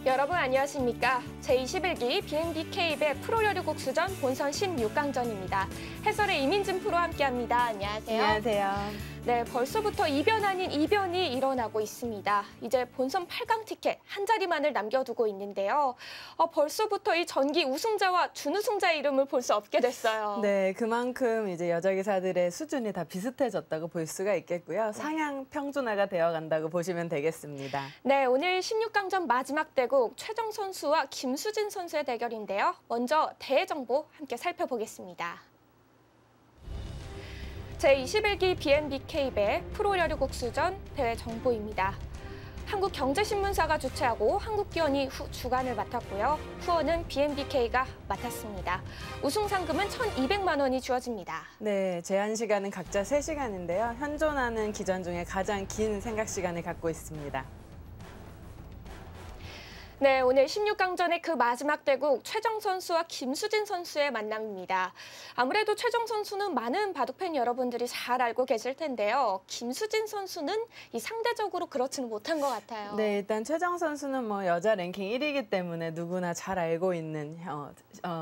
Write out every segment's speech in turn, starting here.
여러분 안녕하십니까? 제21기 BNBK배 프로야구 국수전 본선 16강전입니다. 해설의 이민진 프로와 함께합니다. 안녕하세요. 안녕하세요. 네, 벌써부터 이변 아닌 이변이 일어나고 있습니다. 이제 본선 8강 티켓 한 자리만을 남겨두고 있는데요. 벌써부터 이 전기 우승자와 준우승자의 이름을 볼 수 없게 됐어요. 네, 그만큼 이제 여자 기사들의 수준이 다 비슷해졌다고 볼 수가 있겠고요. 상향 평준화가 되어간다고 보시면 되겠습니다. 네, 오늘 16강전 마지막 대국 최정 선수와 김수진 선수의 대결인데요. 먼저 대회 정보 함께 살펴보겠습니다. 제21기 BNBK배 프로야구 국수전 대회 정보입니다. 한국경제신문사가 주최하고 한국기원이 주관을 맡았고요. 후원은 BNBK가 맡았습니다. 우승 상금은 1,200만 원이 주어집니다. 네, 제한 시간은 각자 3시간인데요. 현존하는 기전 중에 가장 긴 생각 시간을 갖고 있습니다. 네, 오늘 16강전의 그 마지막 대국 최정 선수와 김수진 선수의 만남입니다. 아무래도 최정 선수는 많은 바둑팬 여러분들이 잘 알고 계실 텐데요. 김수진 선수는 이 상대적으로 그렇지는 못한 것 같아요. 네, 일단 최정 선수는 뭐 여자 랭킹 1위이기 때문에 누구나 잘 알고 있는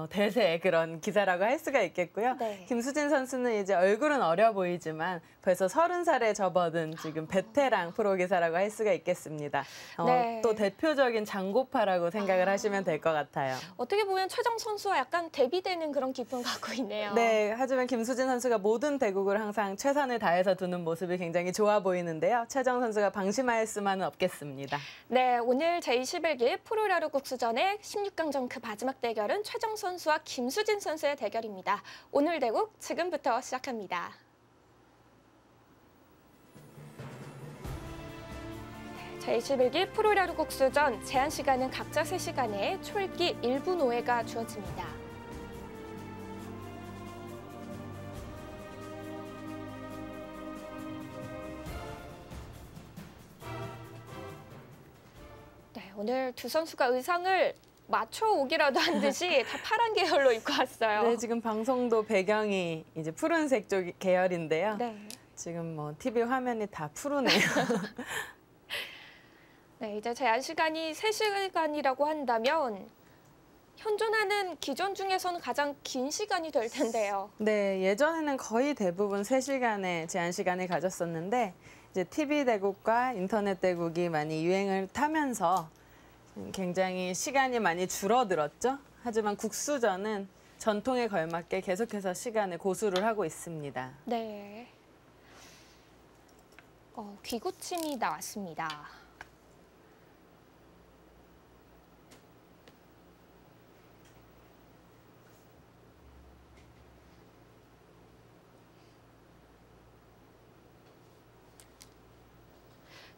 대세의 그런 기사라고 할 수가 있겠고요. 네. 김수진 선수는 이제 얼굴은 어려 보이지만 벌써 30살에 접어든 지금 베테랑 프로 기사라고 할 수가 있겠습니다. 네. 또 대표적인 장고파라고 생각을 하시면 될 것 같아요. 어떻게 보면 최정 선수와 약간 대비되는 그런 기쁨을 갖고 있네요. 네, 하지만 김수진 선수가 모든 대국을 항상 최선을 다해서 두는 모습이 굉장히 좋아 보이는데요. 최정 선수가 방심할 수만은 없겠습니다. 네, 오늘 제21기 프로야구 국수전의 16강전 그 마지막 대결은 최정 선수와 김수진 선수의 대결입니다. 오늘 대국 지금부터 시작합니다. 제21기 프로야구 국수전 제한 시간은 각자 3시간에 초읽기 1분 5회가 주어집니다. 네, 오늘 두 선수가 의상을 맞춰오기라도 한 듯이 다 파란 계열로 입고 왔어요. 네, 지금 방송도 배경이 이제 푸른색 쪽 계열인데요. 네. 지금 뭐 TV 화면이 다 푸르네요. 네, 이제 제한 시간이 3시간이라고 한다면 현존하는 기전 중에서는 가장 긴 시간이 될 텐데요. 네, 예전에는 거의 대부분 3시간의 제한 시간을 가졌었는데 이제 TV 대국과 인터넷 대국이 많이 유행을 타면서 굉장히 시간이 많이 줄어들었죠. 하지만 국수전은 전통에 걸맞게 계속해서 시간을 고수를 하고 있습니다. 네. 귀고침이 나왔습니다.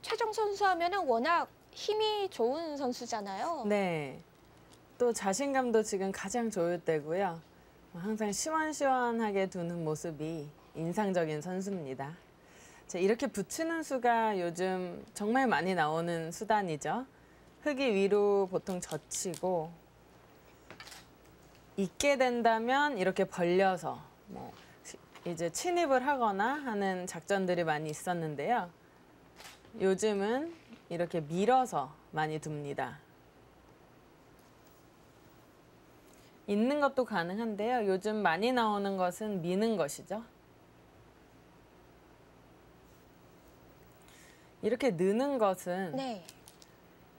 최정 선수 하면은 워낙 힘이 좋은 선수잖아요. 네. 또 자신감도 지금 가장 좋을 때고요. 항상 시원시원하게 두는 모습이 인상적인 선수입니다. 이렇게 붙이는 수가 요즘 정말 많이 나오는 수단이죠. 흙이 위로 보통 젖히고 있게 된다면 이렇게 벌려서 이제 침입을 하거나 하는 작전들이 많이 있었는데요. 요즘은 이렇게 밀어서 많이 둡니다. 있는 것도 가능한데요. 요즘 많이 나오는 것은 미는 것이죠. 이렇게 느는 것은 네.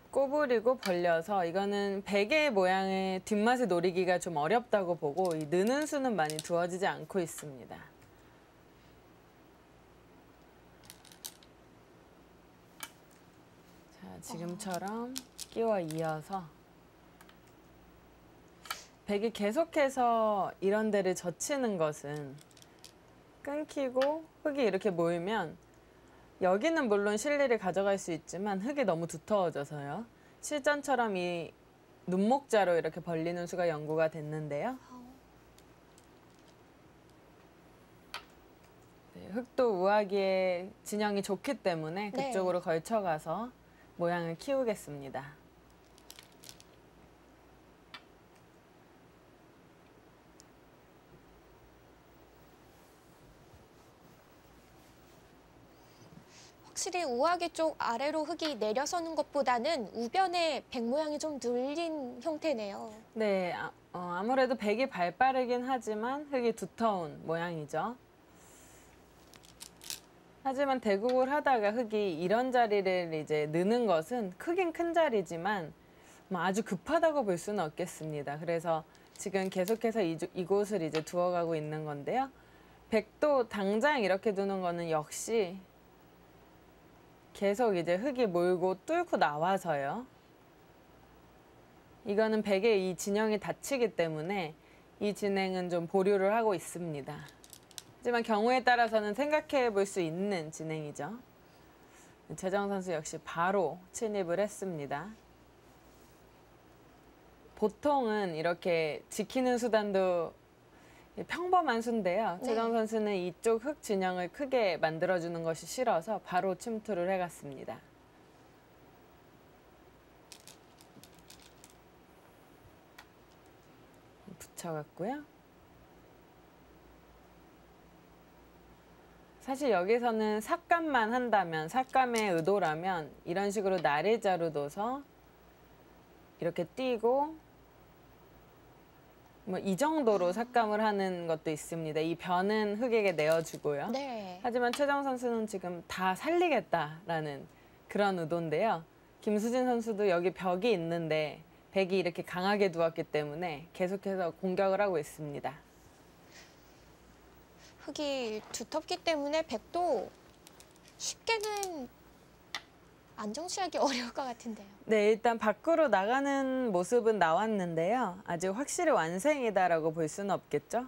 꼬부리고 벌려서 이거는 베개 모양의 뒷맛을 노리기가 좀 어렵다고 보고 이 느는 수는 많이 두어지지 않고 있습니다. 자, 지금처럼 끼워 이어서 베개 계속해서 이런 데를 젖히는 것은 끊기고 흙이 이렇게 모이면 여기는 물론 실리를 가져갈 수 있지만 흙이 너무 두터워져서요. 실전처럼 이 눈목자로 이렇게 벌리는 수가 연구가 됐는데요. 네, 흙도 우아기에 진영이 좋기 때문에 그쪽으로 걸쳐가서 모양을 키우겠습니다. 확실히 우아기 쪽 아래로 흙이 내려서는 것보다는 우변에 백 모양이 좀 눌린 형태네요. 네, 아무래도 백이 발빠르긴 하지만 흙이 두터운 모양이죠. 하지만 대국을 하다가 흙이 이런 자리를 이제 느는 것은 크긴 큰 자리지만 뭐 아주 급하다고 볼 수는 없겠습니다. 그래서 지금 계속해서 이곳을 이제 두어가고 있는 건데요. 백도 당장 이렇게 두는 거는 역시 계속 이제 흙이 몰고 뚫고 나와서요. 이거는 백의 이 진영이 닫히기 때문에 이 진행은 좀 보류를 하고 있습니다. 하지만 경우에 따라서는 생각해 볼 수 있는 진행이죠. 최정 선수 역시 바로 침입을 했습니다. 보통은 이렇게 지키는 수단도 평범한 수인데요. 네. 최정 선수는 이쪽 흙 진영을 크게 만들어주는 것이 싫어서 바로 침투를 해갔습니다. 붙여갔고요. 사실 여기서는 삭감만 한다면, 삭감의 의도라면 이런 식으로 나리자루 둬서 이렇게 띄고 뭐 이 정도로 삭감을 하는 것도 있습니다. 이 변은 흙에게 내어주고요. 네. 하지만 최정 선수는 지금 다 살리겠다라는 그런 의도인데요. 김수진 선수도 여기 벽이 있는데 백이 이렇게 강하게 두었기 때문에 계속해서 공격을 하고 있습니다. 흙이 두텁기 때문에 백도 쉽게는 안정취하기 어려울 것 같은데요. 네, 일단 밖으로 나가는 모습은 나왔는데요. 아직 확실히 완성이다라고 볼 수는 없겠죠?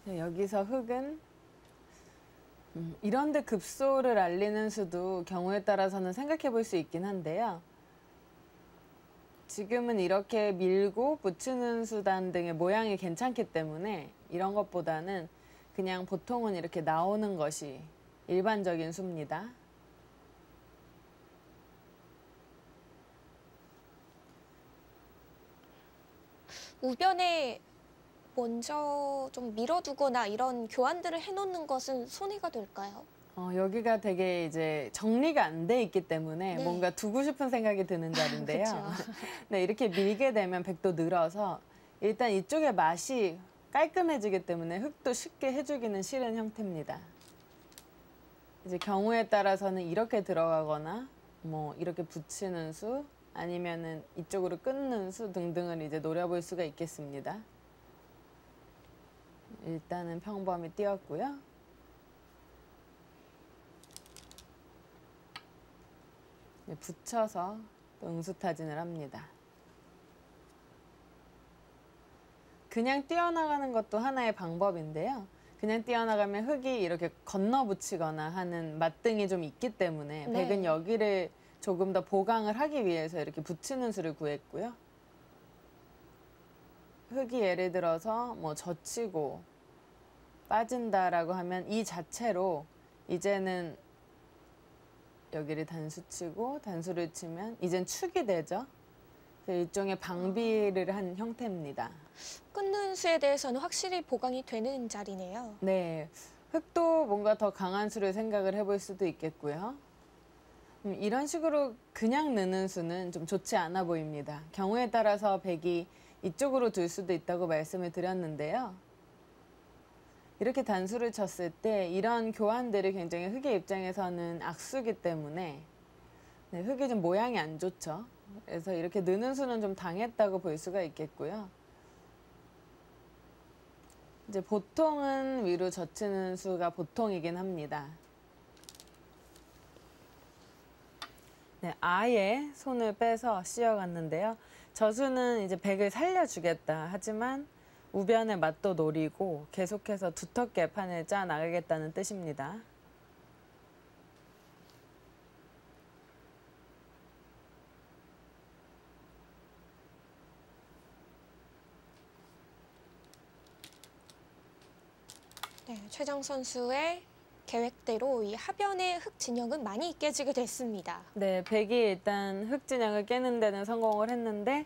네, 여기서 흙은 이런데 급소를 알리는 수도 경우에 따라서는 생각해 볼 수 있긴 한데요. 지금은 이렇게 밀고 붙이는 수단 등의 모양이 괜찮기 때문에 이런 것보다는 그냥 보통은 이렇게 나오는 것이 일반적인 수입니다. 우변에 먼저 좀 밀어두거나 이런 교환들을 해놓는 것은 손해가 될까요? 여기가 되게 이제 정리가 안 돼 있기 때문에 네. 뭔가 두고 싶은 생각이 드는 자리인데요. 그쵸. 네, 이렇게 밀게 되면 백도 늘어서 일단 이쪽의 맛이 깔끔해지기 때문에 흙도 쉽게 해주기는 싫은 형태입니다. 이제 경우에 따라서는 이렇게 들어가거나 뭐 이렇게 붙이는 수 아니면은 이쪽으로 끊는 수 등등을 이제 노려볼 수가 있겠습니다. 일단은 평범히 띄었고요. 붙여서 또 응수타진을 합니다. 그냥 띄어나가는 것도 하나의 방법인데요. 그냥 띄어나가면 흙이 이렇게 건너붙이거나 하는 맛등이 좀 있기 때문에 네. 백은 여기를 조금 더 보강을 하기 위해서 이렇게 붙이는 수를 구했고요. 흙이 예를 들어서 뭐 젖히고 빠진다라고 하면 이 자체로 이제는 여기를 단수 치고 단수를 치면 이젠 축이 되죠. 일종의 방비를 한 형태입니다. 끊는 수에 대해서는 확실히 보강이 되는 자리네요. 네, 흙도 뭔가 더 강한 수를 생각을 해볼 수도 있겠고요. 이런 식으로 그냥 넣는 수는 좀 좋지 않아 보입니다. 경우에 따라서 백이 이쪽으로 둘 수도 있다고 말씀을 드렸는데요. 이렇게 단수를 쳤을 때 이런 교환들이 굉장히 흙의 입장에서는 악수기 때문에 네, 흙이 좀 모양이 안 좋죠. 그래서 이렇게 느는 수는 좀 당했다고 볼 수가 있겠고요. 이제 보통은 위로 젖히는 수가 보통이긴 합니다. 네, 아예 손을 빼서 씌어갔는데요. 저 수는 이제 백을 살려주겠다. 하지만 우변의 맛도 노리고 계속해서 두텁게 판을 짜 나가겠다는 뜻입니다. 네, 최정 선수의 계획대로 이 하변의 흙 진영은 많이 깨지게 됐습니다. 네, 백이 일단 흙 진영을 깨는 데는 성공을 했는데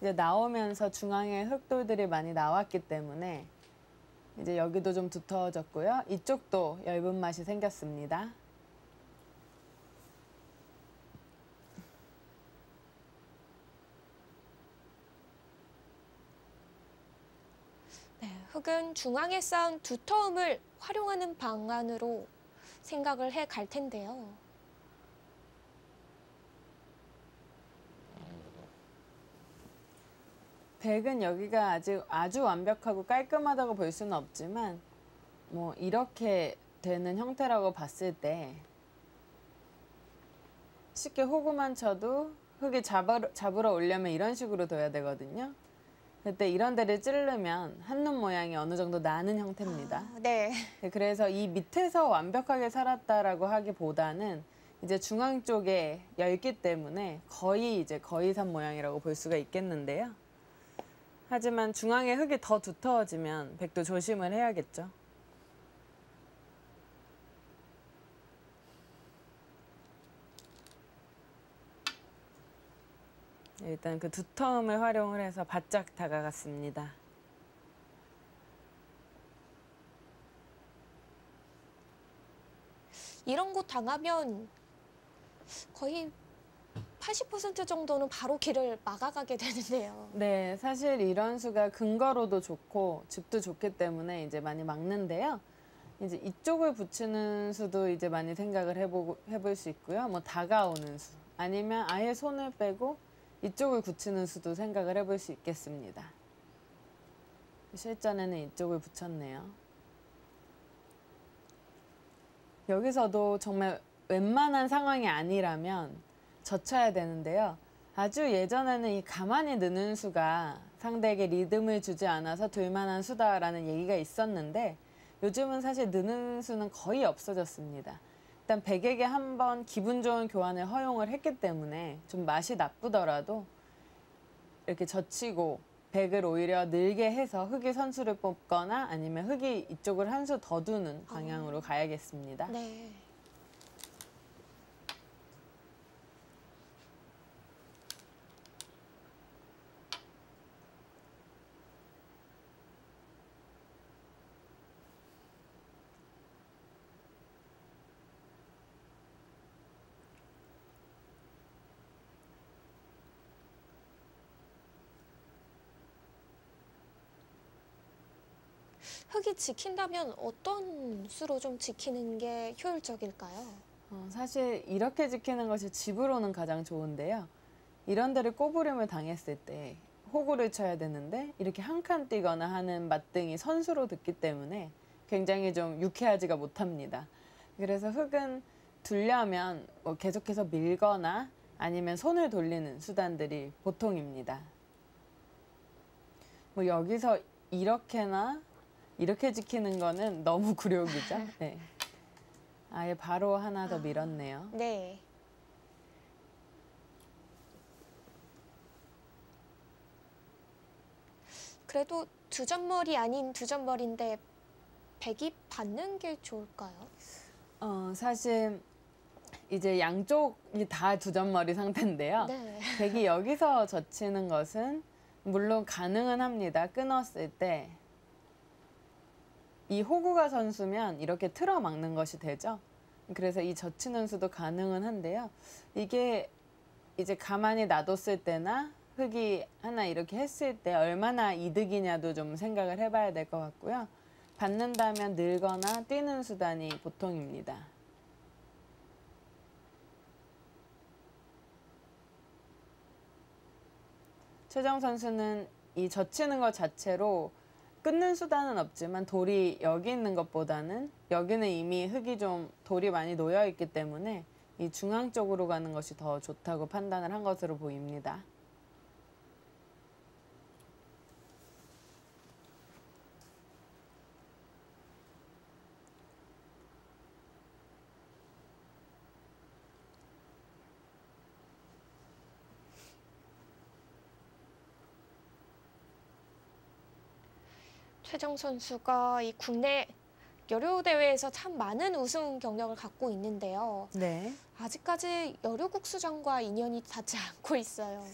이제 나오면서 중앙에 흙돌들이 많이 나왔기 때문에 이제 여기도 좀 두터워졌고요. 이쪽도 엷은 맛이 생겼습니다. 네, 흙은 중앙에 쌓은 두터움을 활용하는 방안으로 생각을 해 갈 텐데요. 백은 여기가 아주 완벽하고 깔끔하다고 볼 수는 없지만 뭐 이렇게 되는 형태라고 봤을 때 쉽게 호구만 쳐도 흙이 잡으러 오려면 이런 식으로 둬야 되거든요. 그때 이런 데를 찌르면 한눈 모양이 어느 정도 나는 형태입니다. 네. 네, 그래서 이 밑에서 완벽하게 살았다라고 하기보다는 이제 중앙 쪽에 엷기 때문에 거의 산 모양이라고 볼 수가 있겠는데요. 하지만 중앙에 흙이 더 두터워지면 백도 조심을 해야겠죠. 일단 그 두터움을 활용을 해서 바짝 다가갔습니다. 이런 곳 당하면 거의 80% 정도는 바로 길을 막아가게 되는데요. 네, 사실 이런 수가 근거로도 좋고 집도 좋기 때문에 이제 많이 막는데요. 이제 이쪽을 붙이는 수도 이제 많이 생각을 해볼 수 있고요. 뭐 다가오는 수 아니면 아예 손을 빼고 이쪽을 굳히는 수도 생각을 해볼 수 있겠습니다. 실전에는 이쪽을 붙였네요. 여기서도 정말 웬만한 상황이 아니라면 젖혀야 되는데요. 아주 예전에는 이 가만히 느는 수가 상대에게 리듬을 주지 않아서 둘만한 수다라는 얘기가 있었는데 요즘은 사실 느는 수는 거의 없어졌습니다. 일단 백에게 한번 기분 좋은 교환을 허용을 했기 때문에 좀 맛이 나쁘더라도 이렇게 젖히고 백을 오히려 늘게 해서 흙이 선수를 뽑거나 아니면 흙이 이쪽을 한 수 더 두는 방향으로 가야겠습니다. 네. 흙이 지킨다면 어떤 수로 좀 지키는 게 효율적일까요? 사실 이렇게 지키는 것이 집으로는 가장 좋은데요. 이런 데를 꼬부림을 당했을 때 호구를 쳐야 되는데 이렇게 한 칸 뛰거나 하는 맞등이 선수로 듣기 때문에 굉장히 좀 유쾌하지가 못합니다. 그래서 흙은 두려면 뭐 계속해서 밀거나 아니면 손을 돌리는 수단들이 보통입니다. 뭐 여기서 이렇게나 이렇게 지키는 거는 너무 굴욕이죠. 네. 아예 바로 하나 더 밀었네요. 네. 그래도 두점머리 아닌 두점머리인데 백이 받는 게 좋을까요? 사실 이제 양쪽이 다 두점머리 상태인데요. 네. 백이 여기서 젖히는 것은 물론 가능은 합니다. 끊었을 때 이 호구가 선수면 이렇게 틀어 막는 것이 되죠. 그래서 이 젖히는 수도 가능은 한데요. 이게 이제 가만히 놔뒀을 때나 흙이 하나 이렇게 했을 때 얼마나 이득이냐도 좀 생각을 해봐야 될 것 같고요. 받는다면 늘거나 뛰는 수단이 보통입니다. 최정 선수는 이 젖히는 것 자체로 끊는 수단은 없지만 돌이 여기 있는 것보다는 여기는 이미 흙이 좀 돌이 많이 놓여 있기 때문에 이 중앙 쪽으로 가는 것이 더 좋다고 판단을 한 것으로 보입니다. 최정 선수가 이 국내 여류 대회에서 참 많은 우승 경력을 갖고 있는데요. 네. 아직까지 여류국수전과 인연이 닿지 않고 있어요.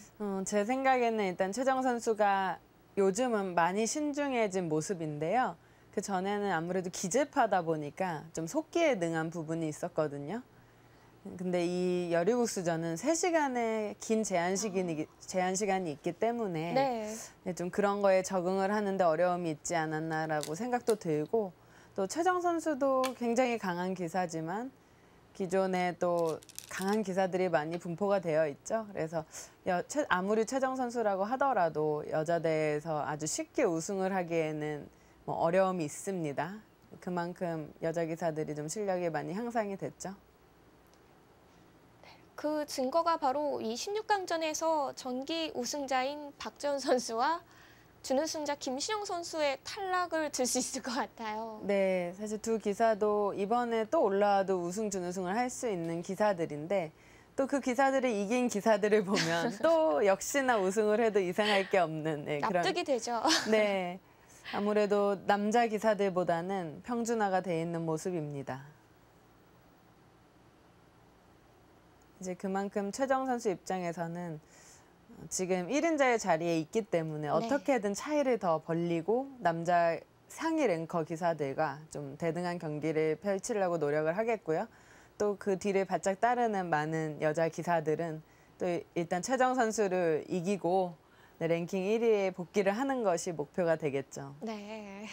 제 생각에는 일단 최정 선수가 요즘은 많이 신중해진 모습인데요. 그 전에는 아무래도 기집하다 보니까 좀 속기에 능한 부분이 있었거든요. 근데 이 여류국수전은 3시간의 긴 제한 시간이 있기 때문에 네. 좀 그런 거에 적응을 하는데 어려움이 있지 않았나라고 생각도 들고, 또 최정 선수도 굉장히 강한 기사지만 기존에 또 강한 기사들이 많이 분포가 되어 있죠. 그래서 아무리 최정 선수라고 하더라도 여자대에서 아주 쉽게 우승을 하기에는 뭐 어려움이 있습니다. 그만큼 여자 기사들이 좀 실력이 많이 향상이 됐죠. 그 증거가 바로 이 16강전에서 전기 우승자인 박지원 선수와 준우승자 김신영 선수의 탈락을 들 수 있을 것 같아요. 네, 사실 두 기사도 이번에 또 올라와도 우승, 준우승을 할 수 있는 기사들인데, 또 그 기사들을 이긴 기사들을 보면 또 역시나 우승을 해도 이상할 게 없는 납득이 되죠. 네, 아무래도 남자 기사들보다는 평준화가 돼 있는 모습입니다. 이제 그만큼 최정 선수 입장에서는 지금 1인자의 자리에 있기 때문에 어떻게든 차이를 더 벌리고 남자 상위 랭커 기사들과 좀 대등한 경기를 펼치려고 노력을 하겠고요. 또 그 뒤를 바짝 따르는 많은 여자 기사들은 또 일단 최정 선수를 이기고 랭킹 1위에 복귀를 하는 것이 목표가 되겠죠. 네.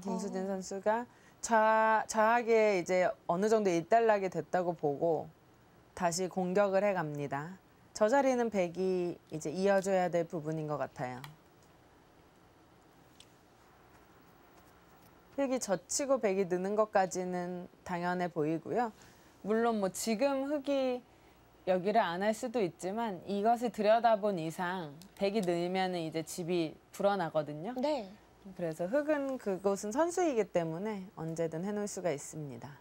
김수진 선수가 좌하게 이제 어느 정도 일단락이 됐다고 보고 다시 공격을 해갑니다. 저 자리는 백이 이제 이어줘야 될 부분인 것 같아요. 흑이 젖히고 백이 느는 것까지는 당연해 보이고요. 물론 뭐 지금 흑이 여기를 안 할 수도 있지만 이것을 들여다본 이상 백이 늘면 이제 집이 불어나거든요. 네. 그래서 흑은 그곳은 선수이기 때문에 언제든 해놓을 수가 있습니다.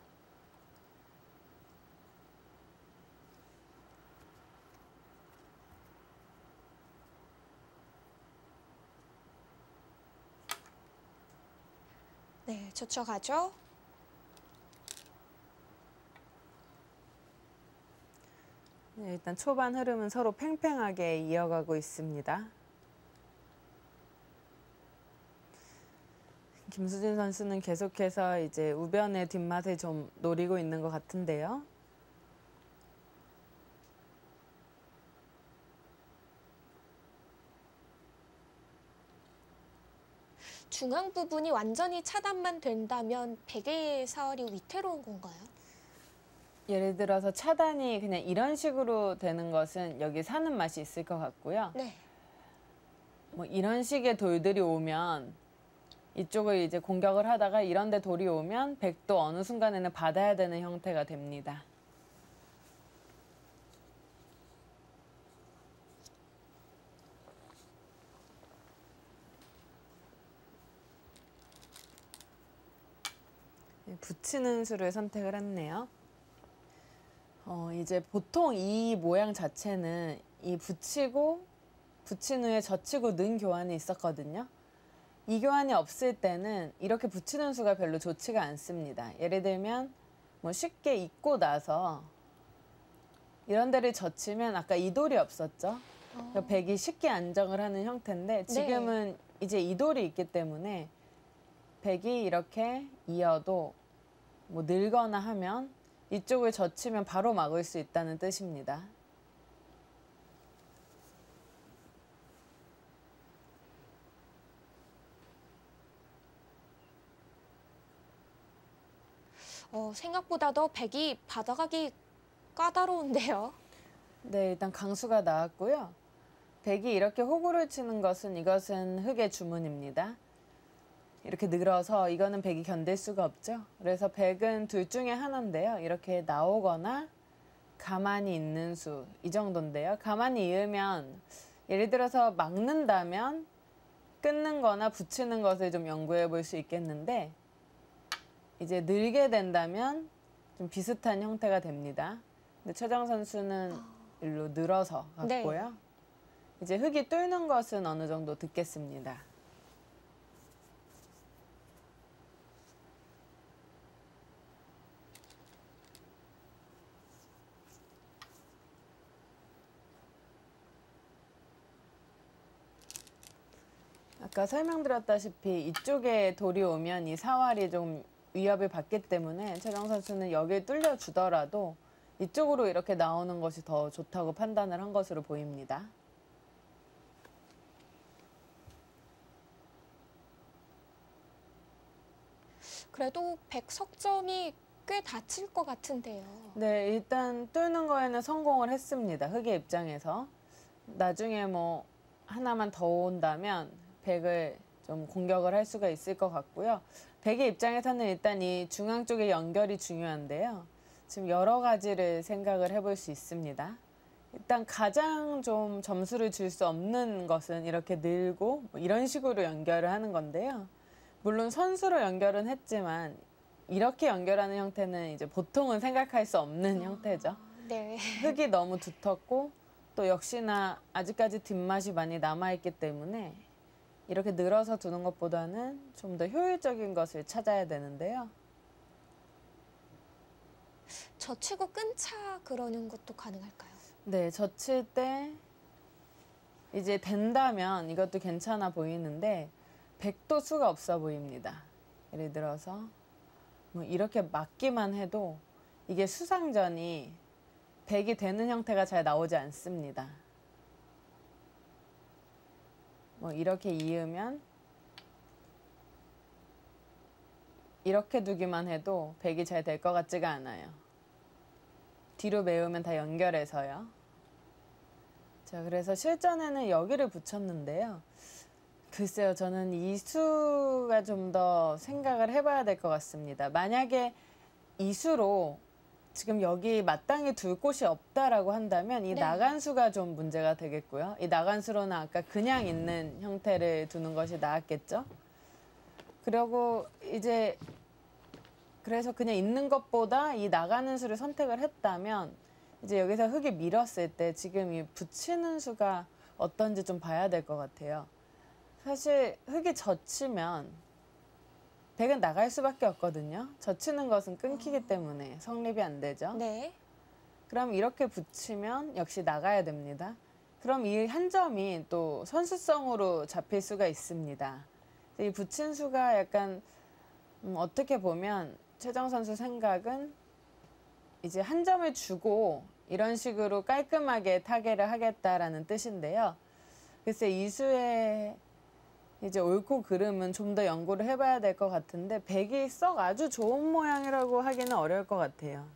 네, 젖혀가죠. 네, 일단 초반 흐름은 서로 팽팽하게 이어가고 있습니다. 김수진 선수는 계속해서 이제 우변의 뒷맛을 좀 노리고 있는 것 같은데요. 중앙 부분이 완전히 차단만 된다면 백의 사활이 위태로운 건가요? 예를 들어서 차단이 그냥 이런 식으로 되는 것은 여기 사는 맛이 있을 것 같고요. 네. 뭐 이런 식의 돌들이 오면 이쪽을 이제 공격을 하다가 이런 데 돌이 오면 백도 어느 순간에는 받아야 되는 형태가 됩니다. 붙이는 수를 선택을 했네요. 이제 보통 이 모양 자체는 이 붙인 후에 젖히고 는 교환이 있었거든요. 이 교환이 없을 때는 이렇게 붙이는 수가 별로 좋지가 않습니다. 예를 들면 뭐 쉽게 입고 나서 이런 데를 젖히면 아까 이 돌이 없었죠. 그러니까 백이 쉽게 안정을 하는 형태인데 지금은 이제 이 돌이 있기 때문에 백이 이렇게 이어도 뭐 늘거나 하면 이쪽을 젖히면 바로 막을 수 있다는 뜻입니다. 생각보다 더 백이 받아가기 까다로운데요. 네, 일단 강수가 나왔고요. 백이 이렇게 호구를 치는 것은 이것은 흑의 주문입니다. 이렇게 늘어서 이거는 백이 견딜 수가 없죠. 그래서 백은 둘 중에 하나인데요. 이렇게 나오거나 가만히 있는 수, 이 정도인데요. 가만히 이으면 예를 들어서 막는다면 끊는 거나 붙이는 것을 좀 연구해 볼 수 있겠는데 이제 늘게 된다면 좀 비슷한 형태가 됩니다. 근데 최정 선수는 일로 늘어서 갔고요. 이제 흙이 뚫는 것은 어느 정도 듣겠습니다. 아까 설명드렸다시피 이쪽에 돌이 오면 이 사활이 좀 위협을 받기 때문에 최정 선수는 여기를 뚫려주더라도 이쪽으로 이렇게 나오는 것이 더 좋다고 판단을 한 것으로 보입니다. 그래도 100석점이 꽤 다칠 것 같은데요. 네, 일단 뚫는 거에는 성공을 했습니다. 흙의 입장에서. 나중에 뭐 하나만 더 온다면 100을 좀 공격을 할 수가 있을 것 같고요. 100의 입장에서는 일단 이 중앙 쪽의 연결이 중요한데요. 지금 여러 가지를 생각을 해볼 수 있습니다. 일단 가장 좀 점수를 줄 수 없는 것은 이렇게 늘고 뭐 이런 식으로 연결을 하는 건데요. 물론 선수로 연결은 했지만 이렇게 연결하는 형태는 이제 보통은 생각할 수 없는 형태죠. 네. 흙이 너무 두텁고 또 역시나 아직까지 뒷맛이 많이 남아있기 때문에 이렇게 늘어서 두는 것보다는 좀 더 효율적인 것을 찾아야 되는데요. 젖히고 끈차 그러는 것도 가능할까요? 네, 젖힐 때 이제 된다면 이것도 괜찮아 보이는데 100도 수가 없어 보입니다. 예를 들어서 뭐 이렇게 막기만 해도 이게 수상전이 100이 되는 형태가 잘 나오지 않습니다. 뭐 이렇게 이으면 이렇게 두기만 해도 100이 잘 될 것 같지가 않아요. 뒤로 메우면 다 연결해서요. 자, 그래서 실전에는 여기를 붙였는데요. 글쎄요, 저는 이 수가 좀 더 생각을 해봐야 될 것 같습니다. 만약에 이 수로 지금 여기 마땅히 둘 곳이 없다라고 한다면 이 네. 나간 수가 좀 문제가 되겠고요. 이 나간 수로는 아까 그냥 있는 형태를 두는 것이 나았겠죠. 그리고 이제 그래서 그냥 있는 것보다 이 나가는 수를 선택을 했다면 이제 여기서 흙이 밀었을 때 지금 이 붙이는 수가 어떤지 좀 봐야 될 것 같아요. 사실 흙이 젖히면 100은 나갈 수밖에 없거든요. 젖히는 것은 끊기기 때문에 성립이 안 되죠. 네. 그럼 이렇게 붙이면 역시 나가야 됩니다. 그럼 이 한 점이 또 선수성으로 잡힐 수가 있습니다. 이 붙인 수가 약간 어떻게 보면 최정 선수 생각은 이제 한 점을 주고 이런 식으로 깔끔하게 타개를 하겠다라는 뜻인데요. 글쎄 이 수의 이제 옳고 그름은 좀 더 연구를 해봐야 될 것 같은데 100이 썩 아주 좋은 모양이라고 하기는 어려울 것 같아요.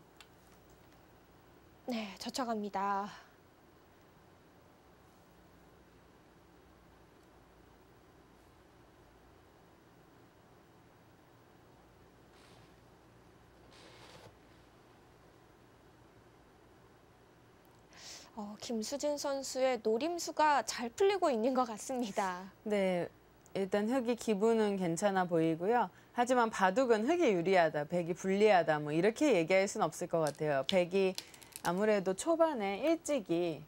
네, 젖혀갑니다. 김수진 선수의 노림수가 잘 풀리고 있는 것 같습니다. 네, 일단 흙이 기분은 괜찮아 보이고요. 하지만 바둑은 흙이 유리하다, 100이 불리하다 뭐 이렇게 얘기할 수는 없을 것 같아요. 100이 아무래도 초반에 일찍이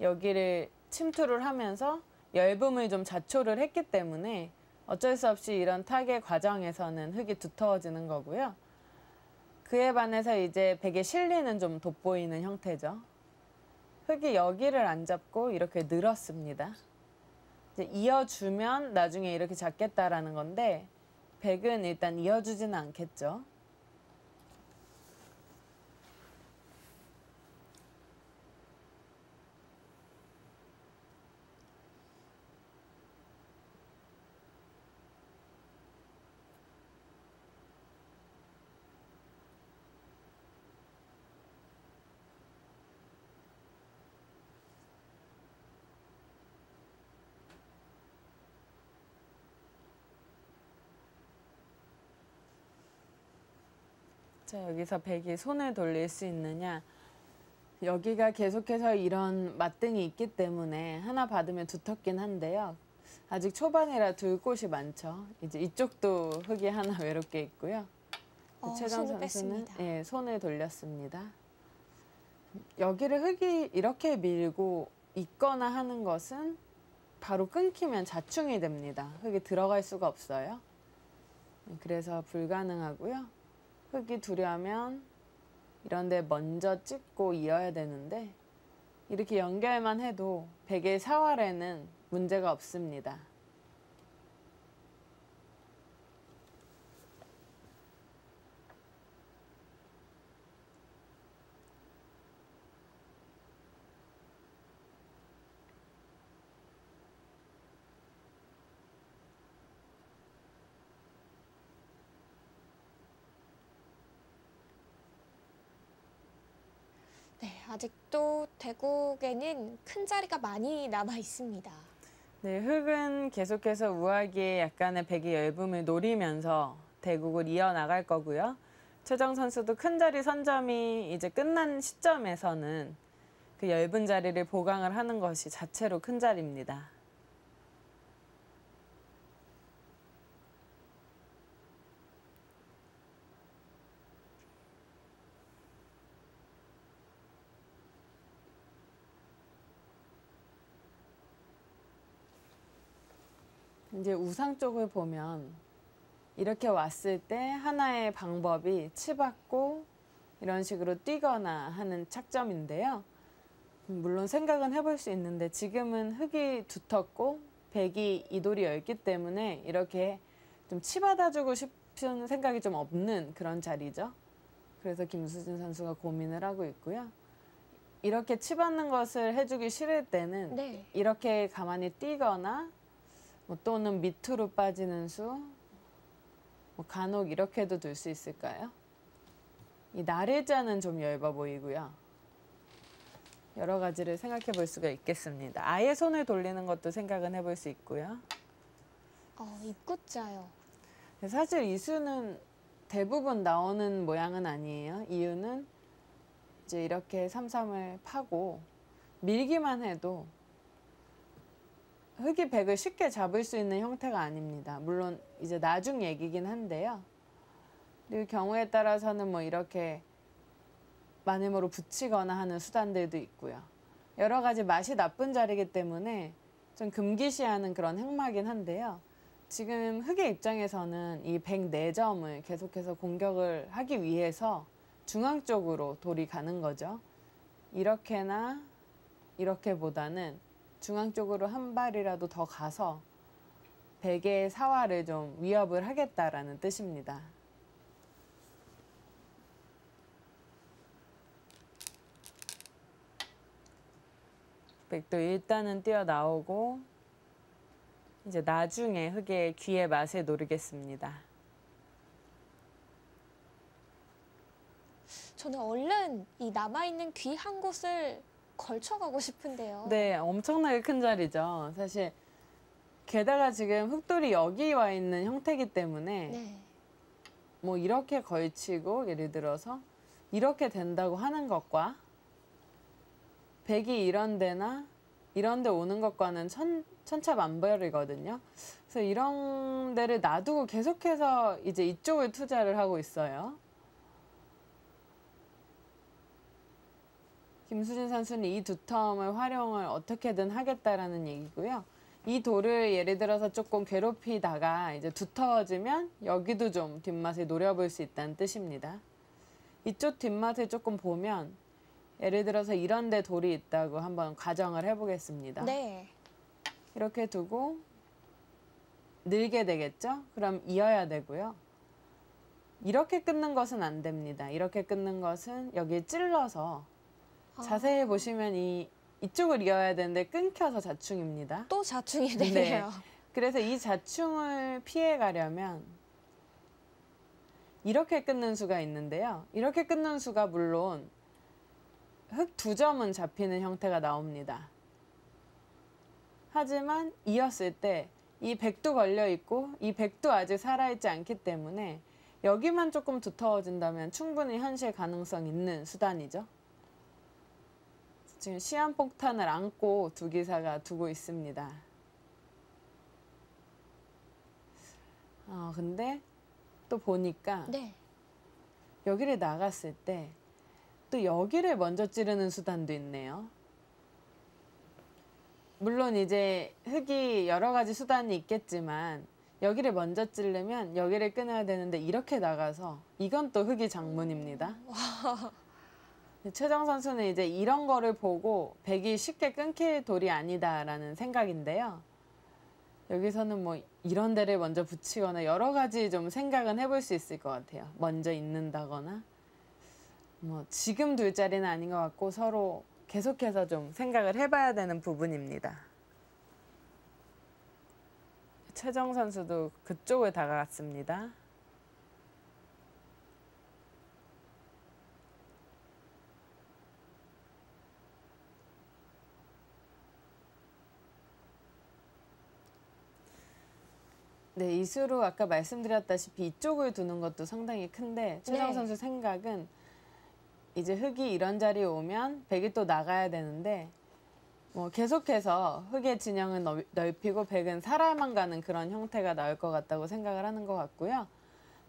여기를 침투를 하면서 열분을 좀 자초를 했기 때문에 어쩔 수 없이 이런 타개 과정에서는 흙이 두터워지는 거고요. 그에 반해서 이제 100의 실리는 좀 돋보이는 형태죠. 흙이 여기를 안 잡고 이렇게 늘었습니다. 이제 이어주면 나중에 이렇게 잡겠다라는 건데 100은 일단 이어주지는 않겠죠. 자, 여기서 100이 손을 돌릴 수 있느냐. 여기가 계속해서 이런 맞등이 있기 때문에 하나 받으면 두텁긴 한데요. 아직 초반이라 둘 곳이 많죠. 이제 이쪽도 흙이 하나 외롭게 있고요. 최정 손을 선수는 뺐습니다. 예, 손을 돌렸습니다. 여기를 흙이 이렇게 밀고 있거나 하는 것은 바로 끊기면 자충이 됩니다. 흙이 들어갈 수가 없어요. 그래서 불가능하고요. 흙이 두려면 이런 데 먼저 찍고 이어야 되는데 이렇게 연결만 해도 베개 사활에는 문제가 없습니다. 네, 아직도 대국에는 큰 자리가 많이 남아 있습니다. 네, 흙은 계속해서 우하기에 약간의 백의 열분을 노리면서 대국을 이어나갈 거고요. 최정 선수도 큰 자리 선점이 이제 끝난 시점에서는 그 얇은 자리를 보강을 하는 것이 자체로 큰 자리입니다. 이제 우상 쪽을 보면 이렇게 왔을 때 하나의 방법이 치받고 이런 식으로 뛰거나 하는 착점인데요. 물론 생각은 해볼 수 있는데 지금은 흙이 두텁고 백이 이돌이 얇기 때문에 이렇게 좀 치받아주고 싶은 생각이 좀 없는 그런 자리죠. 그래서 김수진 선수가 고민을 하고 있고요. 이렇게 치받는 것을 해주기 싫을 때는 네. 이렇게 가만히 뛰거나 또는 밑으로 빠지는 수, 간혹 이렇게도 둘 수 있을까요? 이 나래자는 좀 얇아 보이고요. 여러 가지를 생각해 볼 수가 있겠습니다. 아예 손을 돌리는 것도 생각은 해볼 수 있고요. 입구자요. 사실 이 수는 대부분 나오는 모양은 아니에요. 이유는 이제 이렇게 삼삼을 파고 밀기만 해도 흙이 백을 쉽게 잡을 수 있는 형태가 아닙니다. 물론 이제 나중 얘기긴 한데요. 그리고 경우에 따라서는 뭐 이렇게 마늘모로 붙이거나 하는 수단들도 있고요. 여러 가지 맛이 나쁜 자리이기 때문에 좀 금기시하는 그런 행마긴 한데요. 지금 흙의 입장에서는 이 104점을 계속해서 공격을 하기 위해서 중앙 쪽으로 돌이 가는 거죠. 이렇게나 이렇게보다는 중앙 쪽으로 한 발이라도 더 가서 백의 사활을 좀 위협을 하겠다라는 뜻입니다. 백도 일단은 뛰어나오고 이제 나중에 흙의 귀의 맛을 노리겠습니다. 저는 얼른 이 남아있는 귀 한 곳을 걸쳐가고 싶은데요. 네, 엄청나게 큰 자리죠. 사실 게다가 지금 흙돌이 여기 와 있는 형태이기 때문에 네. 뭐 이렇게 걸치고 예를 들어서 이렇게 된다고 하는 것과 백이 이런 데나 이런 데 오는 것과는 천차만별이거든요. 그래서 이런 데를 놔두고 계속해서 이제 이쪽을 투자를 하고 있어요. 김수진 선수는 이 두텀을 활용을 어떻게든 하겠다라는 얘기고요. 이 돌을 예를 들어서 조금 괴롭히다가 이제 두터워지면 여기도 좀 뒷맛을 노려볼 수 있다는 뜻입니다. 이쪽 뒷맛을 조금 보면 예를 들어서 이런 데 돌이 있다고 한번 가정을 해보겠습니다. 네. 이렇게 두고 늘게 되겠죠? 그럼 이어야 되고요. 이렇게 끊는 것은 안 됩니다. 이렇게 끊는 것은 여기에 찔러서 자세히 보시면 이쪽을 이어야 되는데 끊겨서 자충입니다. 또 자충이 되네요. 네. 그래서 이 자충을 피해 가려면 이렇게 끊는 수가 있는데요. 이렇게 끊는 수가 물론 흙 2점은 잡히는 형태가 나옵니다. 하지만 이었을 때 이 백도 걸려 있고 이 백도 아직 살아있지 않기 때문에 여기만 조금 두터워진다면 충분히 현실 가능성 있는 수단이죠. 지금 시한폭탄을 안고 두 기사가 두고 있습니다. 근데 또 보니까 네. 여기를 나갔을 때 또 여기를 먼저 찌르는 수단도 있네요. 물론 이제 흙이 여러 가지 수단이 있겠지만 여기를 먼저 찌르면 여기를 끊어야 되는데 이렇게 나가서 이건 또 흙이 장문입니다. 최정 선수는 이제 이런 거를 보고 백이 쉽게 끊길 돌이 아니다라는 생각인데요. 여기서는 뭐 이런 데를 먼저 붙이거나 여러 가지 좀 생각은 해볼 수 있을 것 같아요. 먼저 잇는다거나 뭐 지금 둘 자리는 아닌 것 같고 서로 계속해서 좀 생각을 해봐야 되는 부분입니다. 최정 선수도 그쪽을 다가갔습니다. 네, 이수로 아까 말씀드렸다시피 이쪽을 두는 것도 상당히 큰데 최정 네. 선수 생각은 이제 흙이 이런 자리에 오면 백이 또 나가야 되는데 뭐 계속해서 흙의 진영은 넓히고 백은 살아만 가는 그런 형태가 나올 것 같다고 생각을 하는 것 같고요.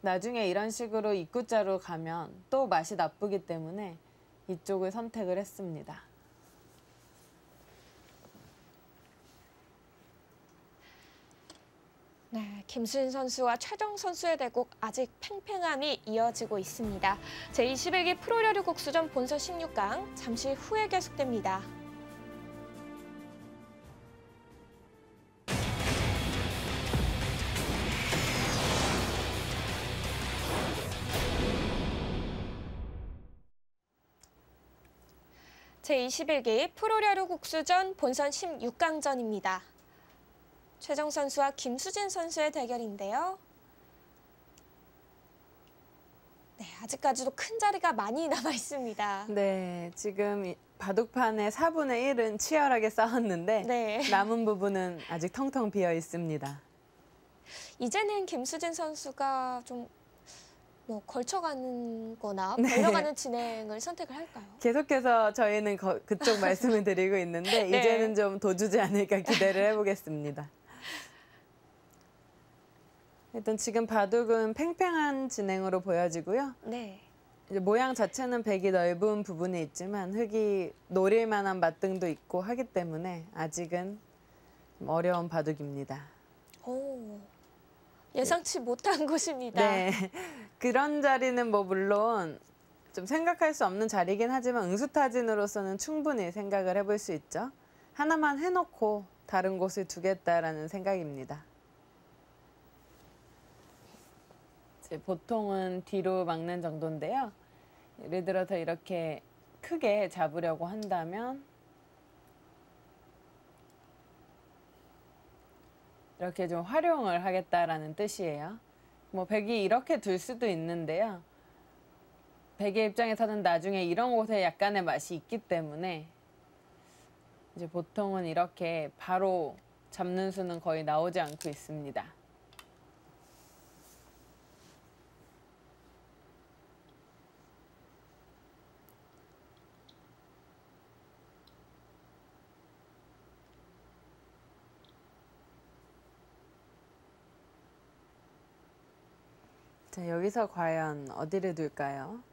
나중에 이런 식으로 입구자로 가면 또 맛이 나쁘기 때문에 이쪽을 선택을 했습니다. 네, 김수진 선수와 최정 선수의 대국 아직 팽팽함이 이어지고 있습니다. 제21기 프로야구 국수전 본선 16강 잠시 후에 계속됩니다. 제21기 프로야구 국수전 본선 16강전입니다. 최정 선수와 김수진 선수의 대결인데요. 네, 아직까지도 큰 자리가 많이 남아 있습니다. 네, 지금 바둑판의 4분의 1은 치열하게 싸웠는데 네. 남은 부분은 아직 텅텅 비어 있습니다. 이제는 김수진 선수가 좀 걸쳐가는 거나 네. 벌려가는 진행을 선택을 할까요? 계속해서 저희는 그쪽 말씀을 드리고 있는데 네. 이제는 좀 도주지 않을까 기대를 해보겠습니다. 일단 지금 바둑은 팽팽한 진행으로 보여지고요. 네. 이제 모양 자체는 백이 넓은 부분이 있지만 흙이 노릴 만한 맛등도 있고 하기 때문에 아직은 좀 어려운 바둑입니다. 오, 예상치 못한 곳입니다. 네, 그런 자리는 뭐 물론 좀 생각할 수 없는 자리긴 하지만 응수타진으로서는 충분히 생각을 해볼 수 있죠. 하나만 해놓고 다른 곳을 두겠다라는 생각입니다. 보통은 뒤로 막는 정도인데요. 예를 들어서 이렇게 크게 잡으려고 한다면 이렇게 좀 활용을 하겠다라는 뜻이에요. 뭐 백이 이렇게 둘 수도 있는데요. 백의 입장에서는 나중에 이런 곳에 약간의 맛이 있기 때문에 이제 보통은 이렇게 바로 잡는 수는 거의 나오지 않고 있습니다. 자, 여기서 과연 어디를 둘까요?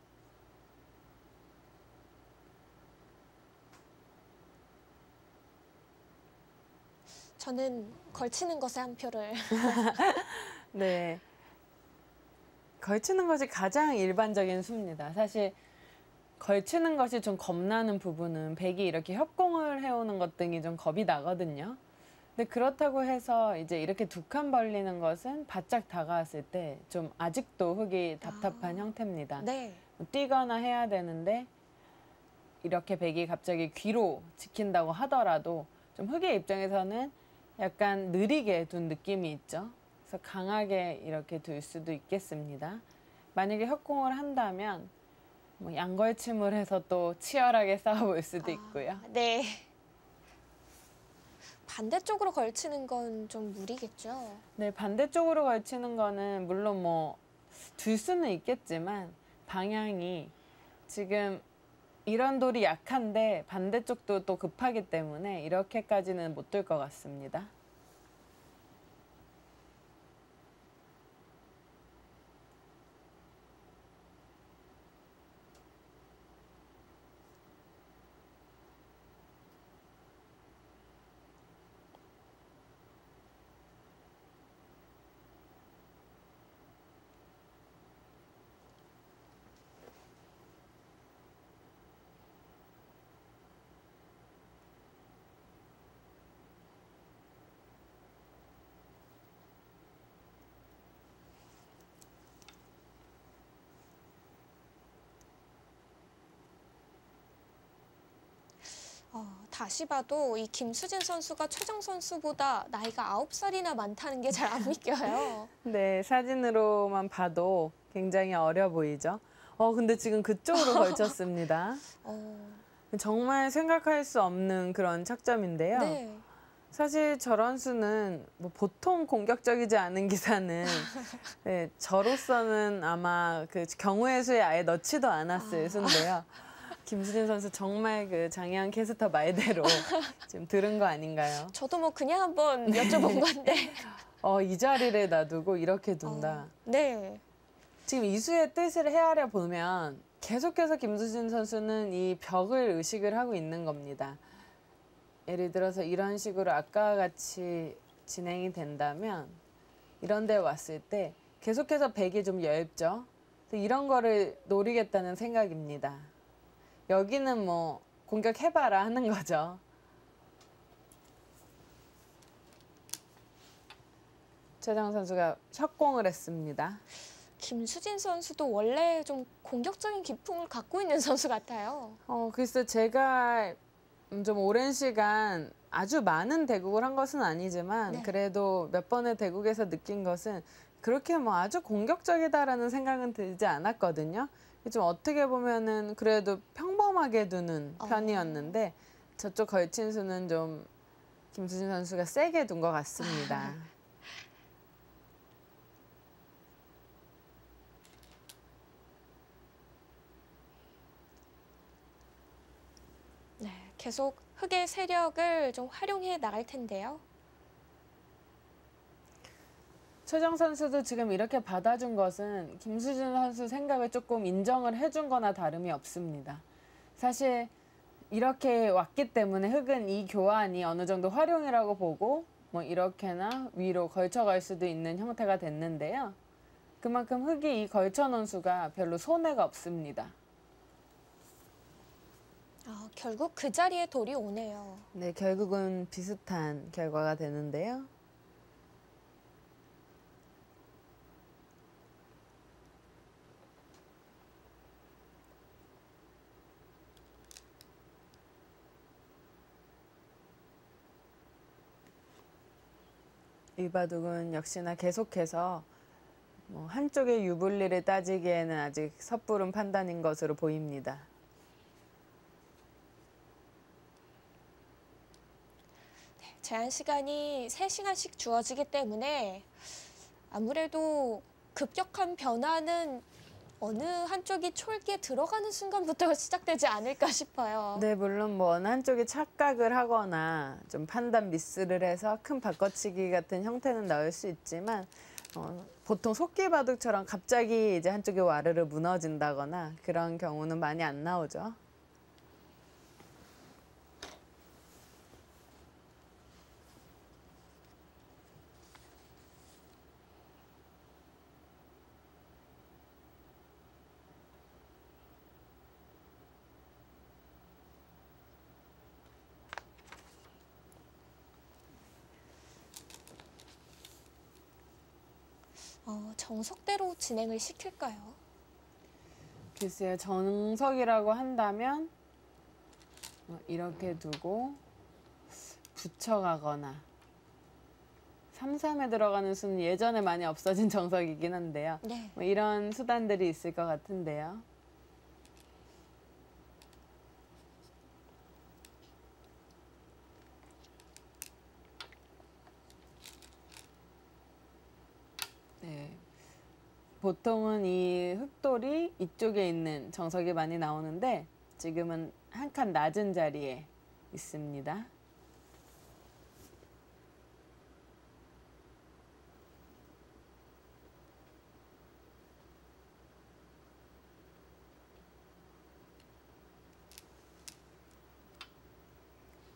저는 걸치는 것에 한 표를. 네. 걸치는 것이 가장 일반적인 수입니다. 사실 걸치는 것이 좀 겁나는 부분은 백이 이렇게 협공을 해오는 것 등이 좀 겁이 나거든요. 근데 그렇다고 해서 이제 이렇게 두 칸 벌리는 것은 바짝 다가왔을 때 좀 아직도 흙이 답답한 형태입니다. 네. 뛰거나 해야 되는데 이렇게 백이 갑자기 귀로 지킨다고 하더라도 좀 흙의 입장에서는 약간 느리게 둔 느낌이 있죠. 그래서 강하게 이렇게 둘 수도 있겠습니다. 만약에 협공을 한다면 뭐 양걸침을 해서 또 치열하게 싸워볼 수도 있고요. 네. 반대쪽으로 걸치는 건 좀 무리겠죠? 네, 반대쪽으로 걸치는 거는 물론 뭐 둘 수는 있겠지만 방향이 지금 이런 돌이 약한데 반대쪽도 또 급하기 때문에 이렇게까지는 못 둘 것 같습니다. 다시 봐도 이 김수진 선수가 최정 선수보다 나이가 9살이나 많다는 게 잘 안 믿겨요. 네, 사진으로만 봐도 굉장히 어려 보이죠? 근데 지금 그쪽으로 걸쳤습니다. 어, 정말 생각할 수 없는 그런 착점인데요. 네. 사실 저런 수는 뭐 보통 공격적이지 않은 기사는 네, 저로서는 아마 그 경우의 수에 아예 넣지도 않았을 수인데요. 김수진 선수 정말 그 장혜영 캐스터 말대로 지금 들은 거 아닌가요? 저도 뭐 그냥 한번 여쭤본 건데. 이 자리를 놔두고 이렇게 둔다. 네. 지금 이 수의 뜻을 헤아려 보면 계속해서 김수진 선수는 이 벽을 의식을 하고 있는 겁니다. 예를 들어서 이런 식으로 아까와 같이 진행이 된다면 이런 데 왔을 때 계속해서 백이 좀 얇죠. 이런 거를 노리겠다는 생각입니다. 여기는 뭐 공격해봐라 하는 거죠. 최정 선수가 샷공을 했습니다. 김수진 선수도 원래 좀 공격적인 기품을 갖고 있는 선수 같아요. 글쎄 제가 좀 오랜 시간 아주 많은 대국을 한 것은 아니지만 네. 그래도 몇 번의 대국에서 느낀 것은 그렇게 뭐 아주 공격적이다라는 생각은 들지 않았거든요. 좀 어떻게 보면은 그래도 평범하게 두는 편이었는데 저쪽 걸친 수는 좀 김수진 선수가 세게 둔 것 같습니다. 네, 계속 흑의 세력을 좀 활용해 나갈 텐데요. 최정 선수도 지금 이렇게 받아준 것은 김수진 선수 생각을 조금 인정을 해준 거나 다름이 없습니다. 사실 이렇게 왔기 때문에 흑은 이 교환이 어느 정도 활용이라고 보고 뭐 이렇게나 위로 걸쳐갈 수도 있는 형태가 됐는데요. 그만큼 흑이 이 걸쳐놓은 수가 별로 손해가 없습니다. 결국 그 자리에 돌이 오네요. 네, 결국은 비슷한 결과가 되는데요. 이 바둑은 역시나 계속해서 뭐 한쪽의 유불리를 따지기에는 아직 섣부른 판단인 것으로 보입니다. 제한 시간이 3시간씩 주어지기 때문에 아무래도 급격한 변화는 어느 한쪽이 촐기에 들어가는 순간부터 시작되지 않을까 싶어요. 네, 물론 뭐 어느 한쪽이 착각을 하거나 좀 판단 미스를 해서 큰 바꿔치기 같은 형태는 나올 수 있지만 보통 속기 바둑처럼 갑자기 이제 한쪽이 와르르 무너진다거나 그런 경우는 많이 안 나오죠. 정석대로 진행을 시킬까요? 글쎄요, 정석이라고 한다면 이렇게 두고 붙여가거나 3-3에 들어가는 수는 예전에 많이 없어진 정석이긴 한데요. 네. 뭐 이런 수단들이 있을 것 같은데요. 네. 보통은 이 흑돌이 이쪽에 있는 정석이 많이 나오는데 지금은 한 칸 낮은 자리에 있습니다.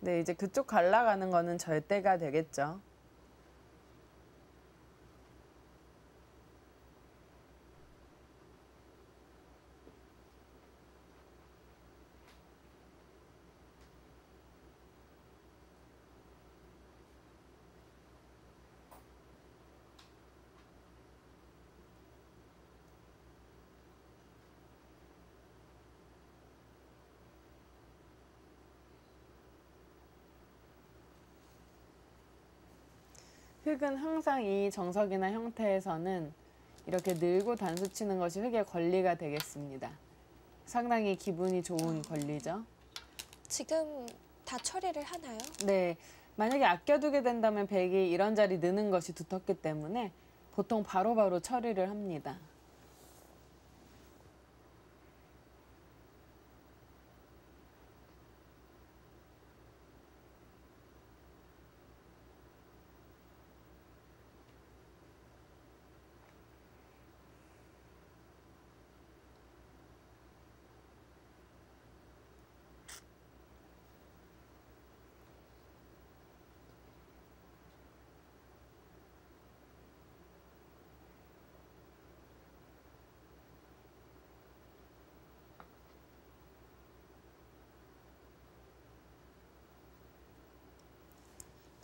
네, 이제 그쪽 갈라가는 거는 절대가 되겠죠. 흙은 항상 이 정석이나 형태에서는 이렇게 늘고 단수 치는 것이 흙의 권리가 되겠습니다. 상당히 기분이 좋은 권리죠. 지금 다 처리를 하나요? 네, 만약에 아껴두게 된다면 백이 이런 자리 느는 것이 두텁기 때문에 보통 바로바로 처리를 합니다.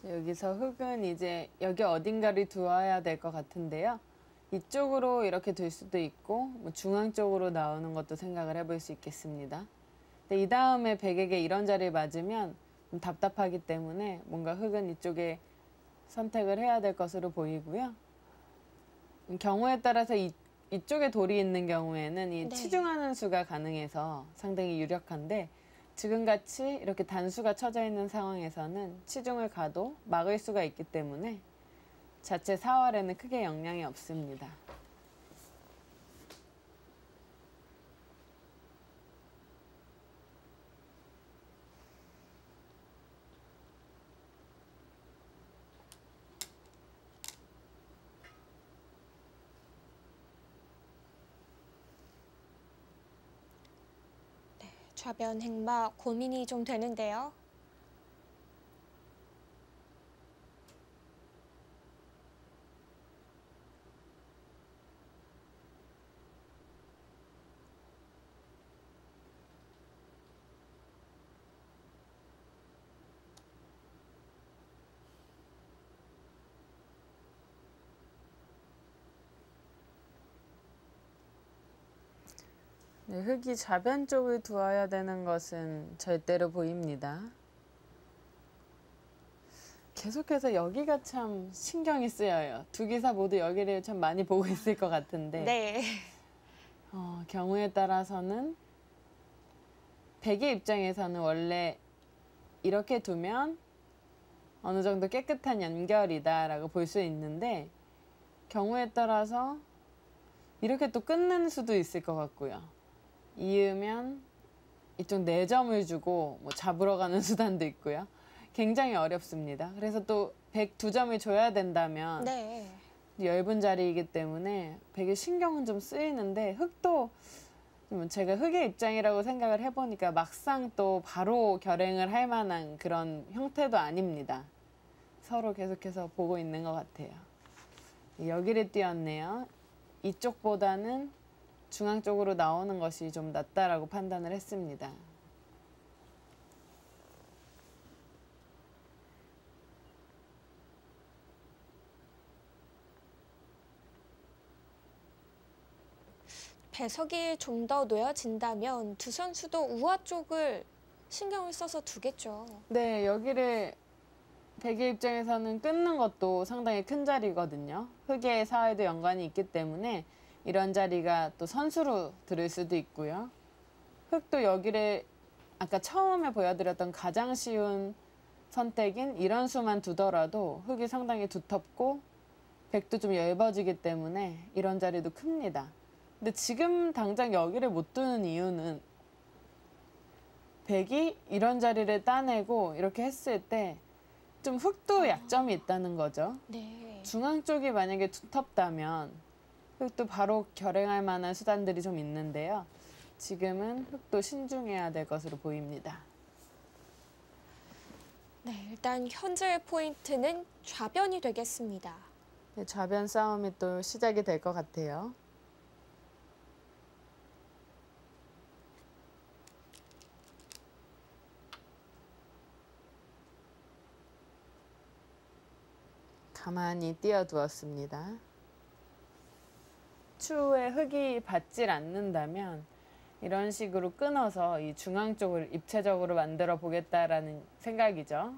여기서 흙은 이제 여기 어딘가를 두어야 될 것 같은데요. 이쪽으로 이렇게 둘 수도 있고 뭐 중앙 쪽으로 나오는 것도 생각을 해볼 수 있겠습니다. 근데 이 다음에 백에게 이런 자리를 맞으면 좀 답답하기 때문에 뭔가 흙은 이쪽에 선택을 해야 될 것으로 보이고요. 경우에 따라서 이쪽에 돌이 있는 경우에는 이 네. 치중하는 수가 가능해서 상당히 유력한데 지금같이 이렇게 단수가 쳐져 있는 상황에서는 치중을 가도 막을 수가 있기 때문에 자체 사활에는 크게 영향이 없습니다. 좌변 행마 고민이 좀 되는데요. 네, 흙이 좌변 쪽을 두어야 되는 것은 절대로 보입니다. 계속해서 여기가 참 신경이 쓰여요. 두 기사 모두 여기를 참 많이 보고 있을 것 같은데 네. 경우에 따라서는 백의 입장에서는 원래 이렇게 두면 어느 정도 깨끗한 연결이다라고 볼 수 있는데 경우에 따라서 이렇게 또 끊는 수도 있을 것 같고요. 이으면 이쪽 4점을 주고 뭐 잡으러 가는 수단도 있고요. 굉장히 어렵습니다. 그래서 또 102점을 줘야 된다면 네. 엷은 자리이기 때문에 백의 신경은 좀 쓰이는데 흙도 제가 흙의 입장이라고 생각을 해보니까 막상 또 바로 결행을 할 만한 그런 형태도 아닙니다. 서로 계속해서 보고 있는 것 같아요. 여기를 띄었네요. 이쪽보다는 중앙 쪽으로 나오는 것이 좀 낫다라고 판단을 했습니다. 배석이 좀 더 놓여진다면 두 선수도 우화 쪽을 신경을 써서 두겠죠. 네, 여기를 백의 입장에서는 끊는 것도 상당히 큰 자리거든요. 흙의 사활도 연관이 있기 때문에 이런 자리가 또 선수로 들을 수도 있고요. 흙도 여기를 아까 처음에 보여드렸던 가장 쉬운 선택인 이런 수만 두더라도 흙이 상당히 두텁고 백도 좀 얇아지기 때문에 이런 자리도 큽니다. 근데 지금 당장 여기를 못 두는 이유는 백이 이런 자리를 따내고 이렇게 했을 때 좀 흙도 약점이 있다는 거죠. 네. 중앙 쪽이 만약에 두텁다면 흙도 바로 결행할 만한 수단들이 좀 있는데요. 지금은 흙도 신중해야 될 것으로 보입니다. 네, 일단 현재 포인트는 좌변이 되겠습니다. 네, 좌변 싸움이 또 시작이 될 것 같아요. 가만히 띄어두었습니다. 추후에 흙이 받질 않는다면 이런 식으로 끊어서 이 중앙 쪽을 입체적으로 만들어 보겠다라는 생각이죠.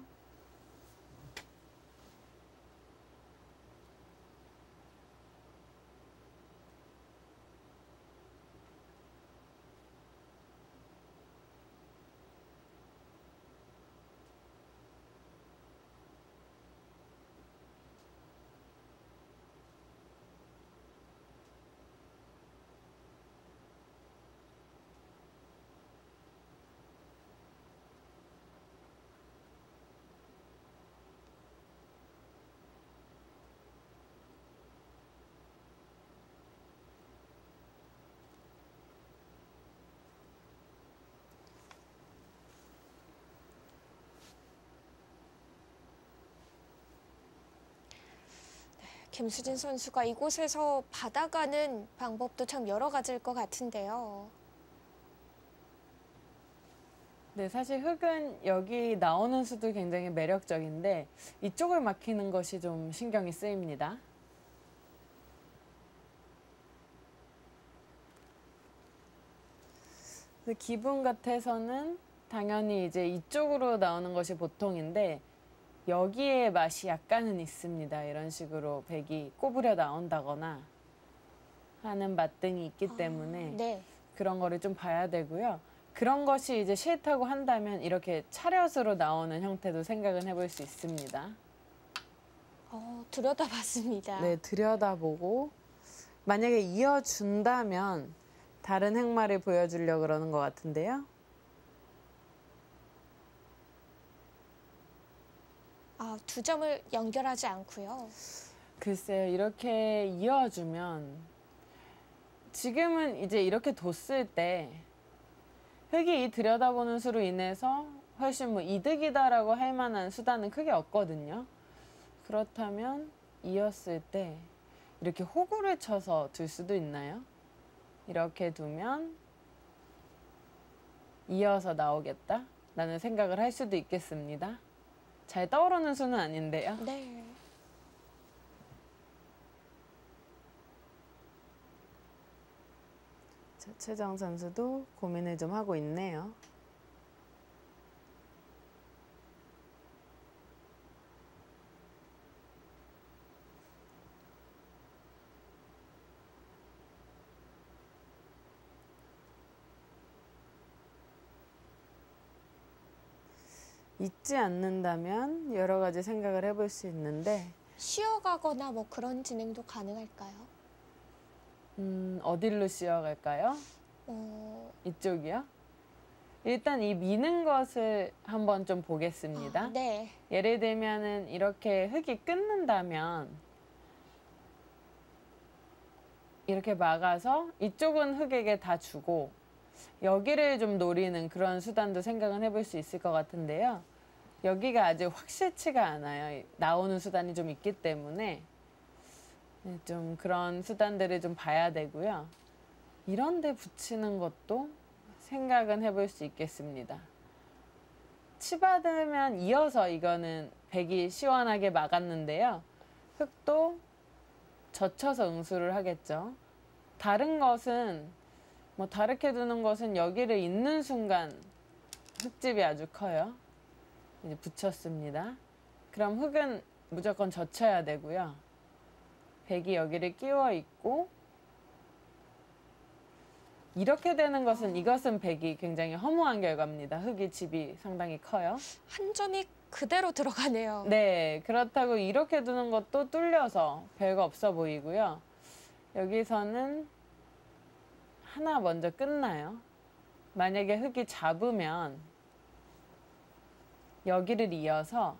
김수진 선수가 이곳에서 받아가는 방법도 참 여러 가지일 것 같은데요. 네, 사실 흙은 여기 나오는 수도 굉장히 매력적인데 이쪽을 막히는 것이 좀 신경이 쓰입니다. 기분 같아서는 당연히 이제 이쪽으로 나오는 것이 보통인데 여기에 맛이 약간은 있습니다. 이런 식으로 백이 꼬부려 나온다거나 하는 맛등이 있기 때문에 네. 그런 거를 좀 봐야 되고요. 그런 것이 이제 싫다고 한다면 이렇게 차렷으로 나오는 형태도 생각은 해볼 수 있습니다. 들여다봤습니다. 네, 들여다보고 만약에 이어준다면 다른 행마를 보여주려고 그러는 것 같은데요. 두 점을 연결하지 않고요. 글쎄요, 이렇게 이어주면 지금은 이제 이렇게 뒀을 때 흙이 이 들여다보는 수로 인해서 훨씬 뭐 이득이다라고 할 만한 수단은 크게 없거든요. 그렇다면 이었을 때 이렇게 호구를 쳐서 둘 수도 있나요? 이렇게 두면 이어서 나오겠다 라는 생각을 할 수도 있겠습니다. 잘 떠오르는 수는 아닌데요. 네. 자, 최정 선수도 고민을 좀 하고 있네요. 잊지 않는다면 여러 가지 생각을 해볼 수 있는데 쉬어가거나 뭐 그런 진행도 가능할까요? 어디로 씌어갈까요? 이쪽이요? 일단 이 미는 것을 한번 좀 보겠습니다. 네. 예를 들면은 이렇게 흙이 끊는다면 이렇게 막아서 이쪽은 흙에게 다 주고 여기를 좀 노리는 그런 수단도 생각은 해볼 수 있을 것 같은데요. 여기가 아직 확실치가 않아요. 나오는 수단이 좀 있기 때문에 좀 그런 수단들을 좀 봐야 되고요. 이런 데 붙이는 것도 생각은 해볼 수 있겠습니다. 치받으면 이어서 이거는 백이 시원하게 막았는데요. 흙도 젖혀서 응수를 하겠죠. 다른 것은 뭐 다르게 두는 것은 여기를 잇는 순간 흙집이 아주 커요. 이제 붙였습니다. 그럼 흙은 무조건 젖혀야 되고요. 백이 여기를 끼워 있고 이렇게 되는 것은 이것은 백이 굉장히 허무한 결과입니다. 흙의 집이 상당히 커요. 한 점이 그대로 들어가네요. 네, 그렇다고 이렇게 두는 것도 뚫려서 별거 없어 보이고요. 여기서는 하나 먼저 끝나요. 만약에 흙이 잡으면 여기를 이어서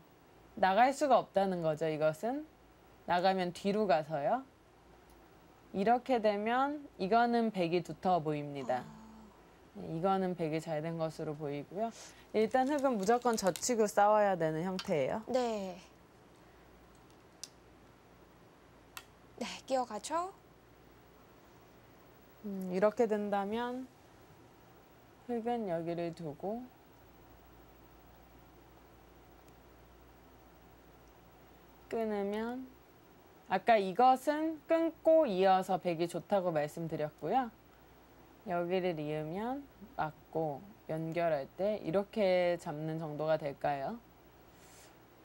나갈 수가 없다는 거죠. 이것은 나가면 뒤로 가서요. 이렇게 되면 이거는 백이 두터워 보입니다. 이거는 백이 잘 된 것으로 보이고요. 일단 흙은 무조건 젖히고 싸워야 되는 형태예요. 네. 네, 끼어가죠. 이렇게 된다면 흙은 여기를 두고 끊으면 아까 이것은 끊고 이어서 백이 좋다고 말씀드렸고요. 여기를 이으면 막고 연결할 때 이렇게 잡는 정도가 될까요?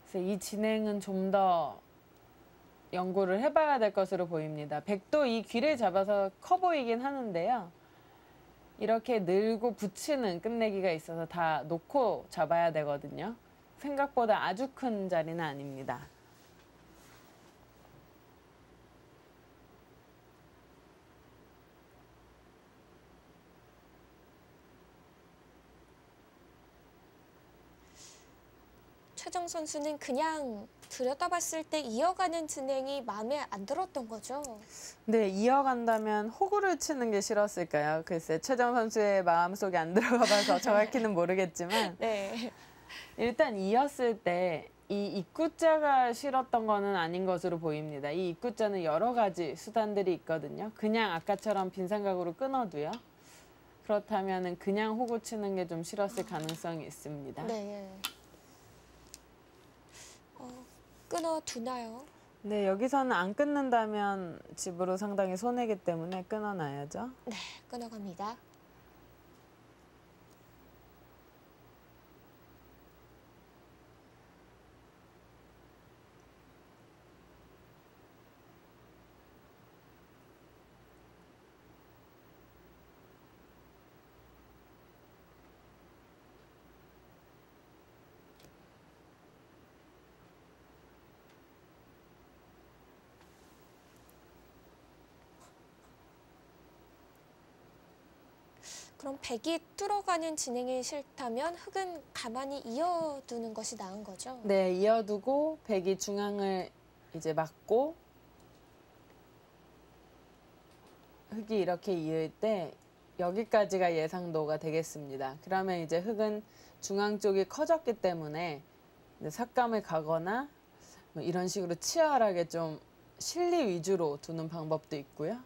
그래서 이 진행은 좀 더 연구를 해봐야 될 것으로 보입니다. 백도 이 귀를 잡아서 커 보이긴 하는데요. 이렇게 늘고 붙이는 끝내기가 있어서 다 놓고 잡아야 되거든요. 생각보다 아주 큰 자리는 아닙니다. 최정 선수는 그냥 들여다봤을 때 이어가는 진행이 마음에 안 들었던 거죠? 네, 이어간다면 호구를 치는 게 싫었을까요? 글쎄, 최정 선수의 마음속에 안 들어가 봐서 정확히는 모르겠지만 네. 일단 이었을 때 이 입구자가 싫었던 거는 아닌 것으로 보입니다. 이 입구자는 여러 가지 수단들이 있거든요. 그냥 아까처럼 빈 삼각으로 끊어도요. 그렇다면 그냥 호구 치는 게 좀 싫었을 가능성이 있습니다. 네. 끊어두나요? 네, 여기서는 안 끊는다면 집으로 상당히 손해기 때문에 끊어놔야죠. 네, 끊어갑니다. 그럼 백이 뚫어가는 진행이 싫다면 흙은 가만히 이어두는 것이 나은 거죠? 네, 이어두고 백이 중앙을 이제 막고 흙이 이렇게 이을 때 여기까지가 예상도가 되겠습니다. 그러면 이제 흙은 중앙 쪽이 커졌기 때문에 삭감을 가거나 뭐 이런 식으로 치열하게 좀 실리 위주로 두는 방법도 있고요.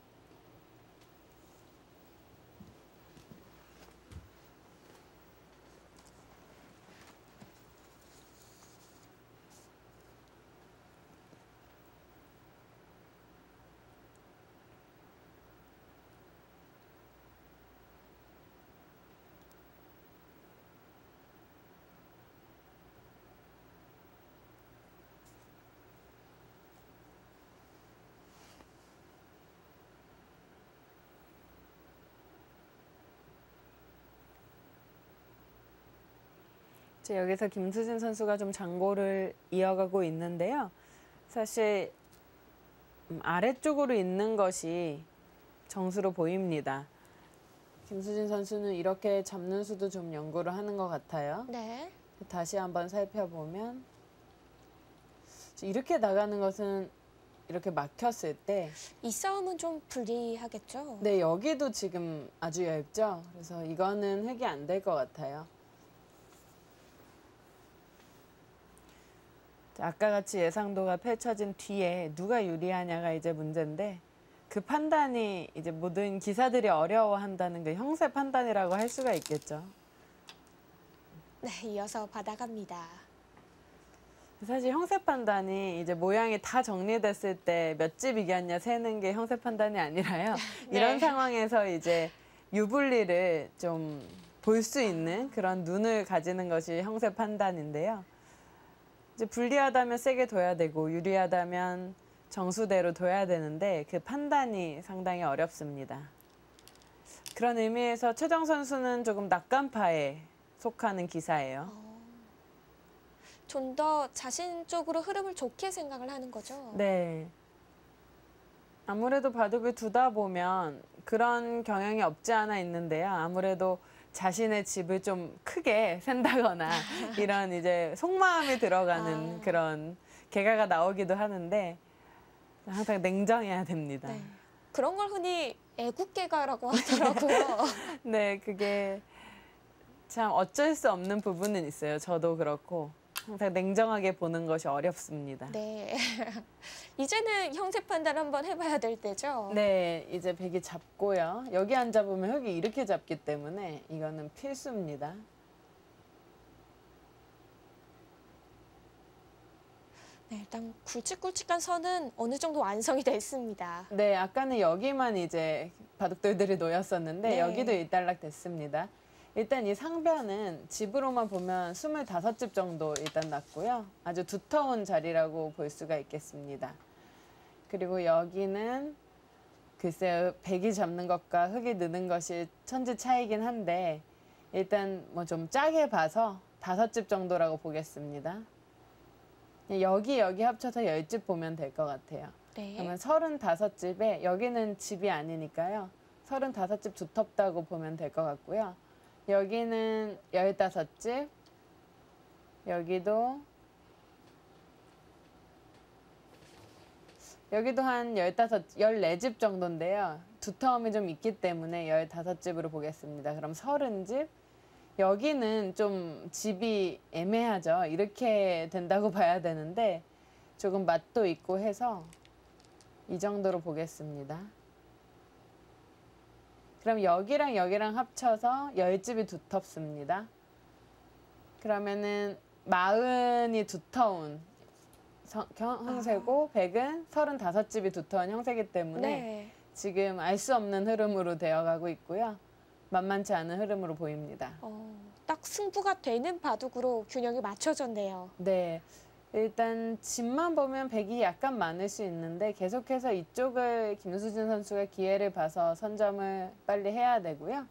여기서 김수진 선수가 좀 장고를 이어가고 있는데요. 사실 아래쪽으로 있는 것이 정수로 보입니다. 김수진 선수는 이렇게 잡는 수도 좀 연구를 하는 것 같아요. 네. 다시 한번 살펴보면 이렇게 나가는 것은 이렇게 막혔을 때 이 싸움은 좀 불리하겠죠? 네, 여기도 지금 아주 얇죠. 그래서 이거는 흙이 안 될 것 같아요. 아까 같이 예상도가 펼쳐진 뒤에 누가 유리하냐가 이제 문제인데 그 판단이 이제 모든 기사들이 어려워한다는 그 형세 판단이라고 할 수가 있겠죠. 네, 이어서 받아갑니다. 사실 형세 판단이 이제 모양이 다 정리됐을 때 몇 집 이겼냐 세는 게 형세 판단이 아니라요. 네. 이런 상황에서 이제 유불리를 좀 볼 수 있는 그런 눈을 가지는 것이 형세 판단인데요. 이제 불리하다면 세게 둬야 되고 유리하다면 정수대로 둬야 되는데 그 판단이 상당히 어렵습니다. 그런 의미에서 최정 선수는 조금 낙관파에 속하는 기사예요. 좀 더 자신 쪽으로 흐름을 좋게 생각을 하는 거죠? 네. 아무래도 바둑을 두다 보면 그런 경향이 없지 않아 있는데요. 아무래도 자신의 집을 좀 크게 센다거나 이런 이제 속마음이 들어가는 그런 개가가 나오기도 하는데 항상 냉정해야 됩니다. 네. 그런 걸 흔히 애국개가라고 하더라고요. 네, 그게 참 어쩔 수 없는 부분은 있어요. 저도 그렇고 항상 냉정하게 보는 것이 어렵습니다. 네. 이제는 형세 판단 한번 해봐야 될 때죠? 네, 이제 백이 잡고요. 여기 안 잡으면 흙이 이렇게 잡기 때문에 이거는 필수입니다. 네, 일단 굵직굵직한 선은 어느 정도 완성이 됐습니다. 네, 아까는 여기만 이제 바둑돌들이 놓였었는데 네. 여기도 일단락 됐습니다. 일단 이 상변은 집으로만 보면 25집 정도 일단 났고요. 아주 두터운 자리라고 볼 수가 있겠습니다. 그리고 여기는 글쎄요, 백이 잡는 것과 흙이 느는 것이 천지 차이긴 한데 일단 뭐 좀 짜게 봐서 5집 정도라고 보겠습니다. 여기 합쳐서 10집 보면 될 것 같아요. 네. 그러면 35집에 여기는 집이 아니니까요. 35집 두텁다고 보면 될 것 같고요. 여기는 15집, 여기도 한 14집 정도인데요. 두터움이 좀 있기 때문에 15집으로 보겠습니다. 그럼 30집, 여기는 좀 집이 애매하죠. 이렇게 된다고 봐야 되는데 조금 맛도 있고 해서 이 정도로 보겠습니다. 그럼 여기랑 여기랑 합쳐서 10집이 두텁습니다. 그러면은 40이 두터운 형세고 100은 35집이 두터운 형세기 때문에 네. 지금 알 수 없는 흐름으로 되어가고 있고요. 만만치 않은 흐름으로 보입니다. 딱 승부가 되는 바둑으로 균형이 맞춰졌네요. 네. 일단 집만 보면 100이 약간 많을 수 있는데 계속해서 이쪽을 김수진 선수가 기회를 봐서 선점을 빨리 해야 되고요.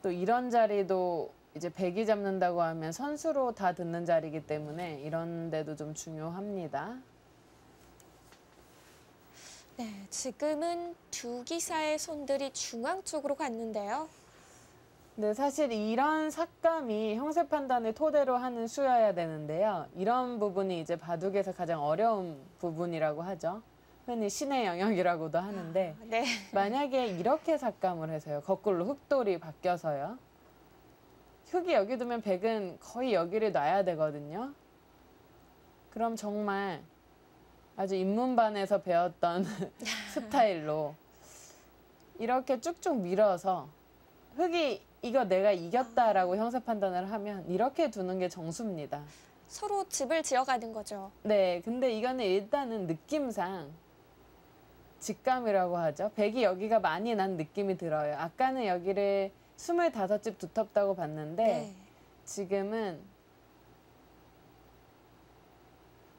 또 이런 자리도 이제 100이 잡는다고 하면 선수로 다 듣는 자리이기 때문에 이런 데도 좀 중요합니다. 네, 지금은 두 기사의 손들이 중앙 쪽으로 갔는데요. 네, 사실 이런 삭감이 형세 판단을 토대로 하는 수여야 되는데요. 이런 부분이 이제 바둑에서 가장 어려운 부분이라고 하죠. 흔히 신의 영역이라고도 하는데 네. 만약에 이렇게 삭감을 해서요. 거꾸로 흑돌이 바뀌어서요. 흑이 여기 두면 100은 거의 여기를 놔야 되거든요. 그럼 정말 아주 입문반에서 배웠던 스타일로 이렇게 쭉쭉 밀어서 흑이 이거 내가 이겼다라고 형세 판단을 하면 이렇게 두는 게 정수입니다. 서로 집을 지어가는 거죠. 네, 근데 이거는 일단은 느낌상 직감이라고 하죠. 100이 여기가 많이 난 느낌이 들어요. 아까는 여기를 25집 두텁다고 봤는데 네. 지금은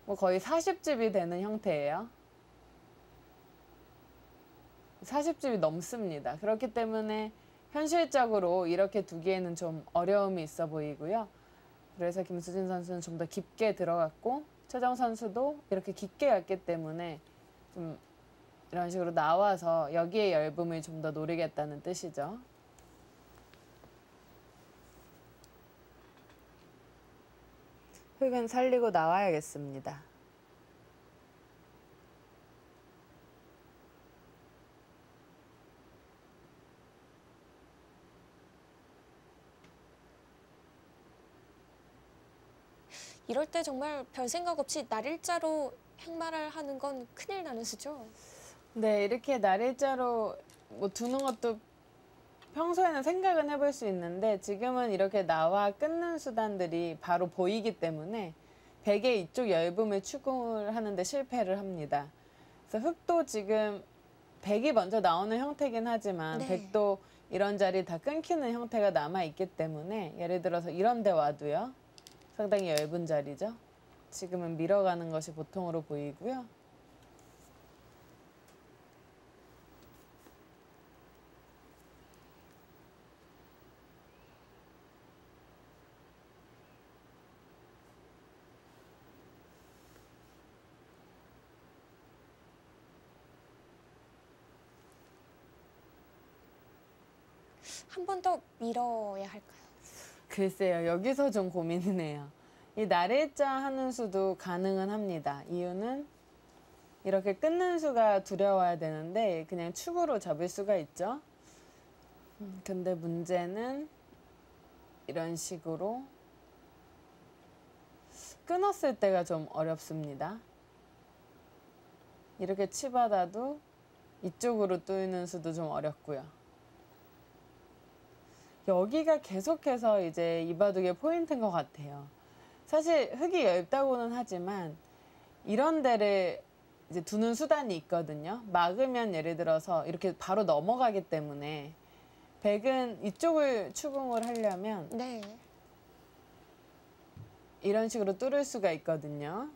뭐 거의 40집이 되는 형태예요. 40집이 넘습니다. 그렇기 때문에 현실적으로 이렇게 두기에는 좀 어려움이 있어 보이고요. 그래서 김수진 선수는 좀 더 깊게 들어갔고 최정 선수도 이렇게 깊게 갔기 때문에 좀 이런 식으로 나와서 여기에 얇음을 좀 더 노리겠다는 뜻이죠. 흙은 살리고 나와야겠습니다. 이럴 때 정말 별 생각 없이 날일자로 행마를 하는 건 큰일 나는 수죠. 네, 이렇게 날일자로 뭐 두는 것도 평소에는 생각은 해볼 수 있는데 지금은 이렇게 나와 끊는 수단들이 바로 보이기 때문에 100의 이쪽 얇음을 추궁을 하는데 실패를 합니다. 그래서 흑도 지금 100이 먼저 나오는 형태긴 하지만 네. 100도 이런 자리 다 끊기는 형태가 남아있기 때문에 예를 들어서 이런 데 와도요. 상당히 얇은 자리죠. 지금은 밀어가는 것이 보통으로 보이고요. 한 번 더 밀어야 할까요? 글쎄요. 여기서 좀 고민이네요. 이 날일자 하는 수도 가능은 합니다. 이유는 이렇게 끊는 수가 두려워야 되는데 그냥 축으로 잡을 수가 있죠. 근데 문제는 이런 식으로 끊었을 때가 좀 어렵습니다. 이렇게 치받아도 이쪽으로 뚫는 수도 좀 어렵고요. 여기가 계속해서 이제 이 바둑의 포인트인 것 같아요. 사실 흙이 얇다고는 하지만 이런 데를 이제 두는 수단이 있거든요. 막으면 예를 들어서 이렇게 바로 넘어가기 때문에 100은 이쪽을 추궁을 하려면 네. 이런 식으로 뚫을 수가 있거든요.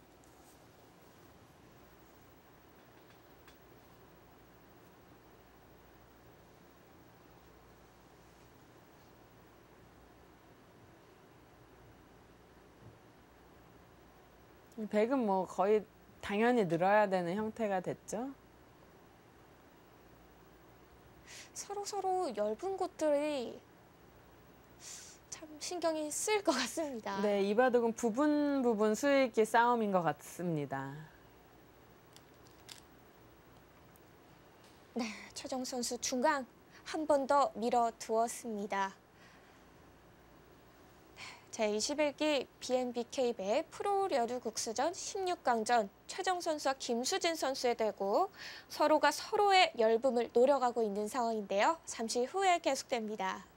이 100은 뭐 거의 당연히 늘어야 되는 형태가 됐죠. 서로 얇은 곳들이 참 신경이 쓰일 것 같습니다. 네, 이 바둑은 부분 수익기 싸움인 것 같습니다. 네, 최정 선수 중앙 한 번 더 밀어 두었습니다. 제21기 BNBK배 프로야구 국수전 16강전 최정 선수와 김수진 선수의 대구, 서로가 서로의 열분을 노려가고 있는 상황인데요. 잠시 후에 계속됩니다.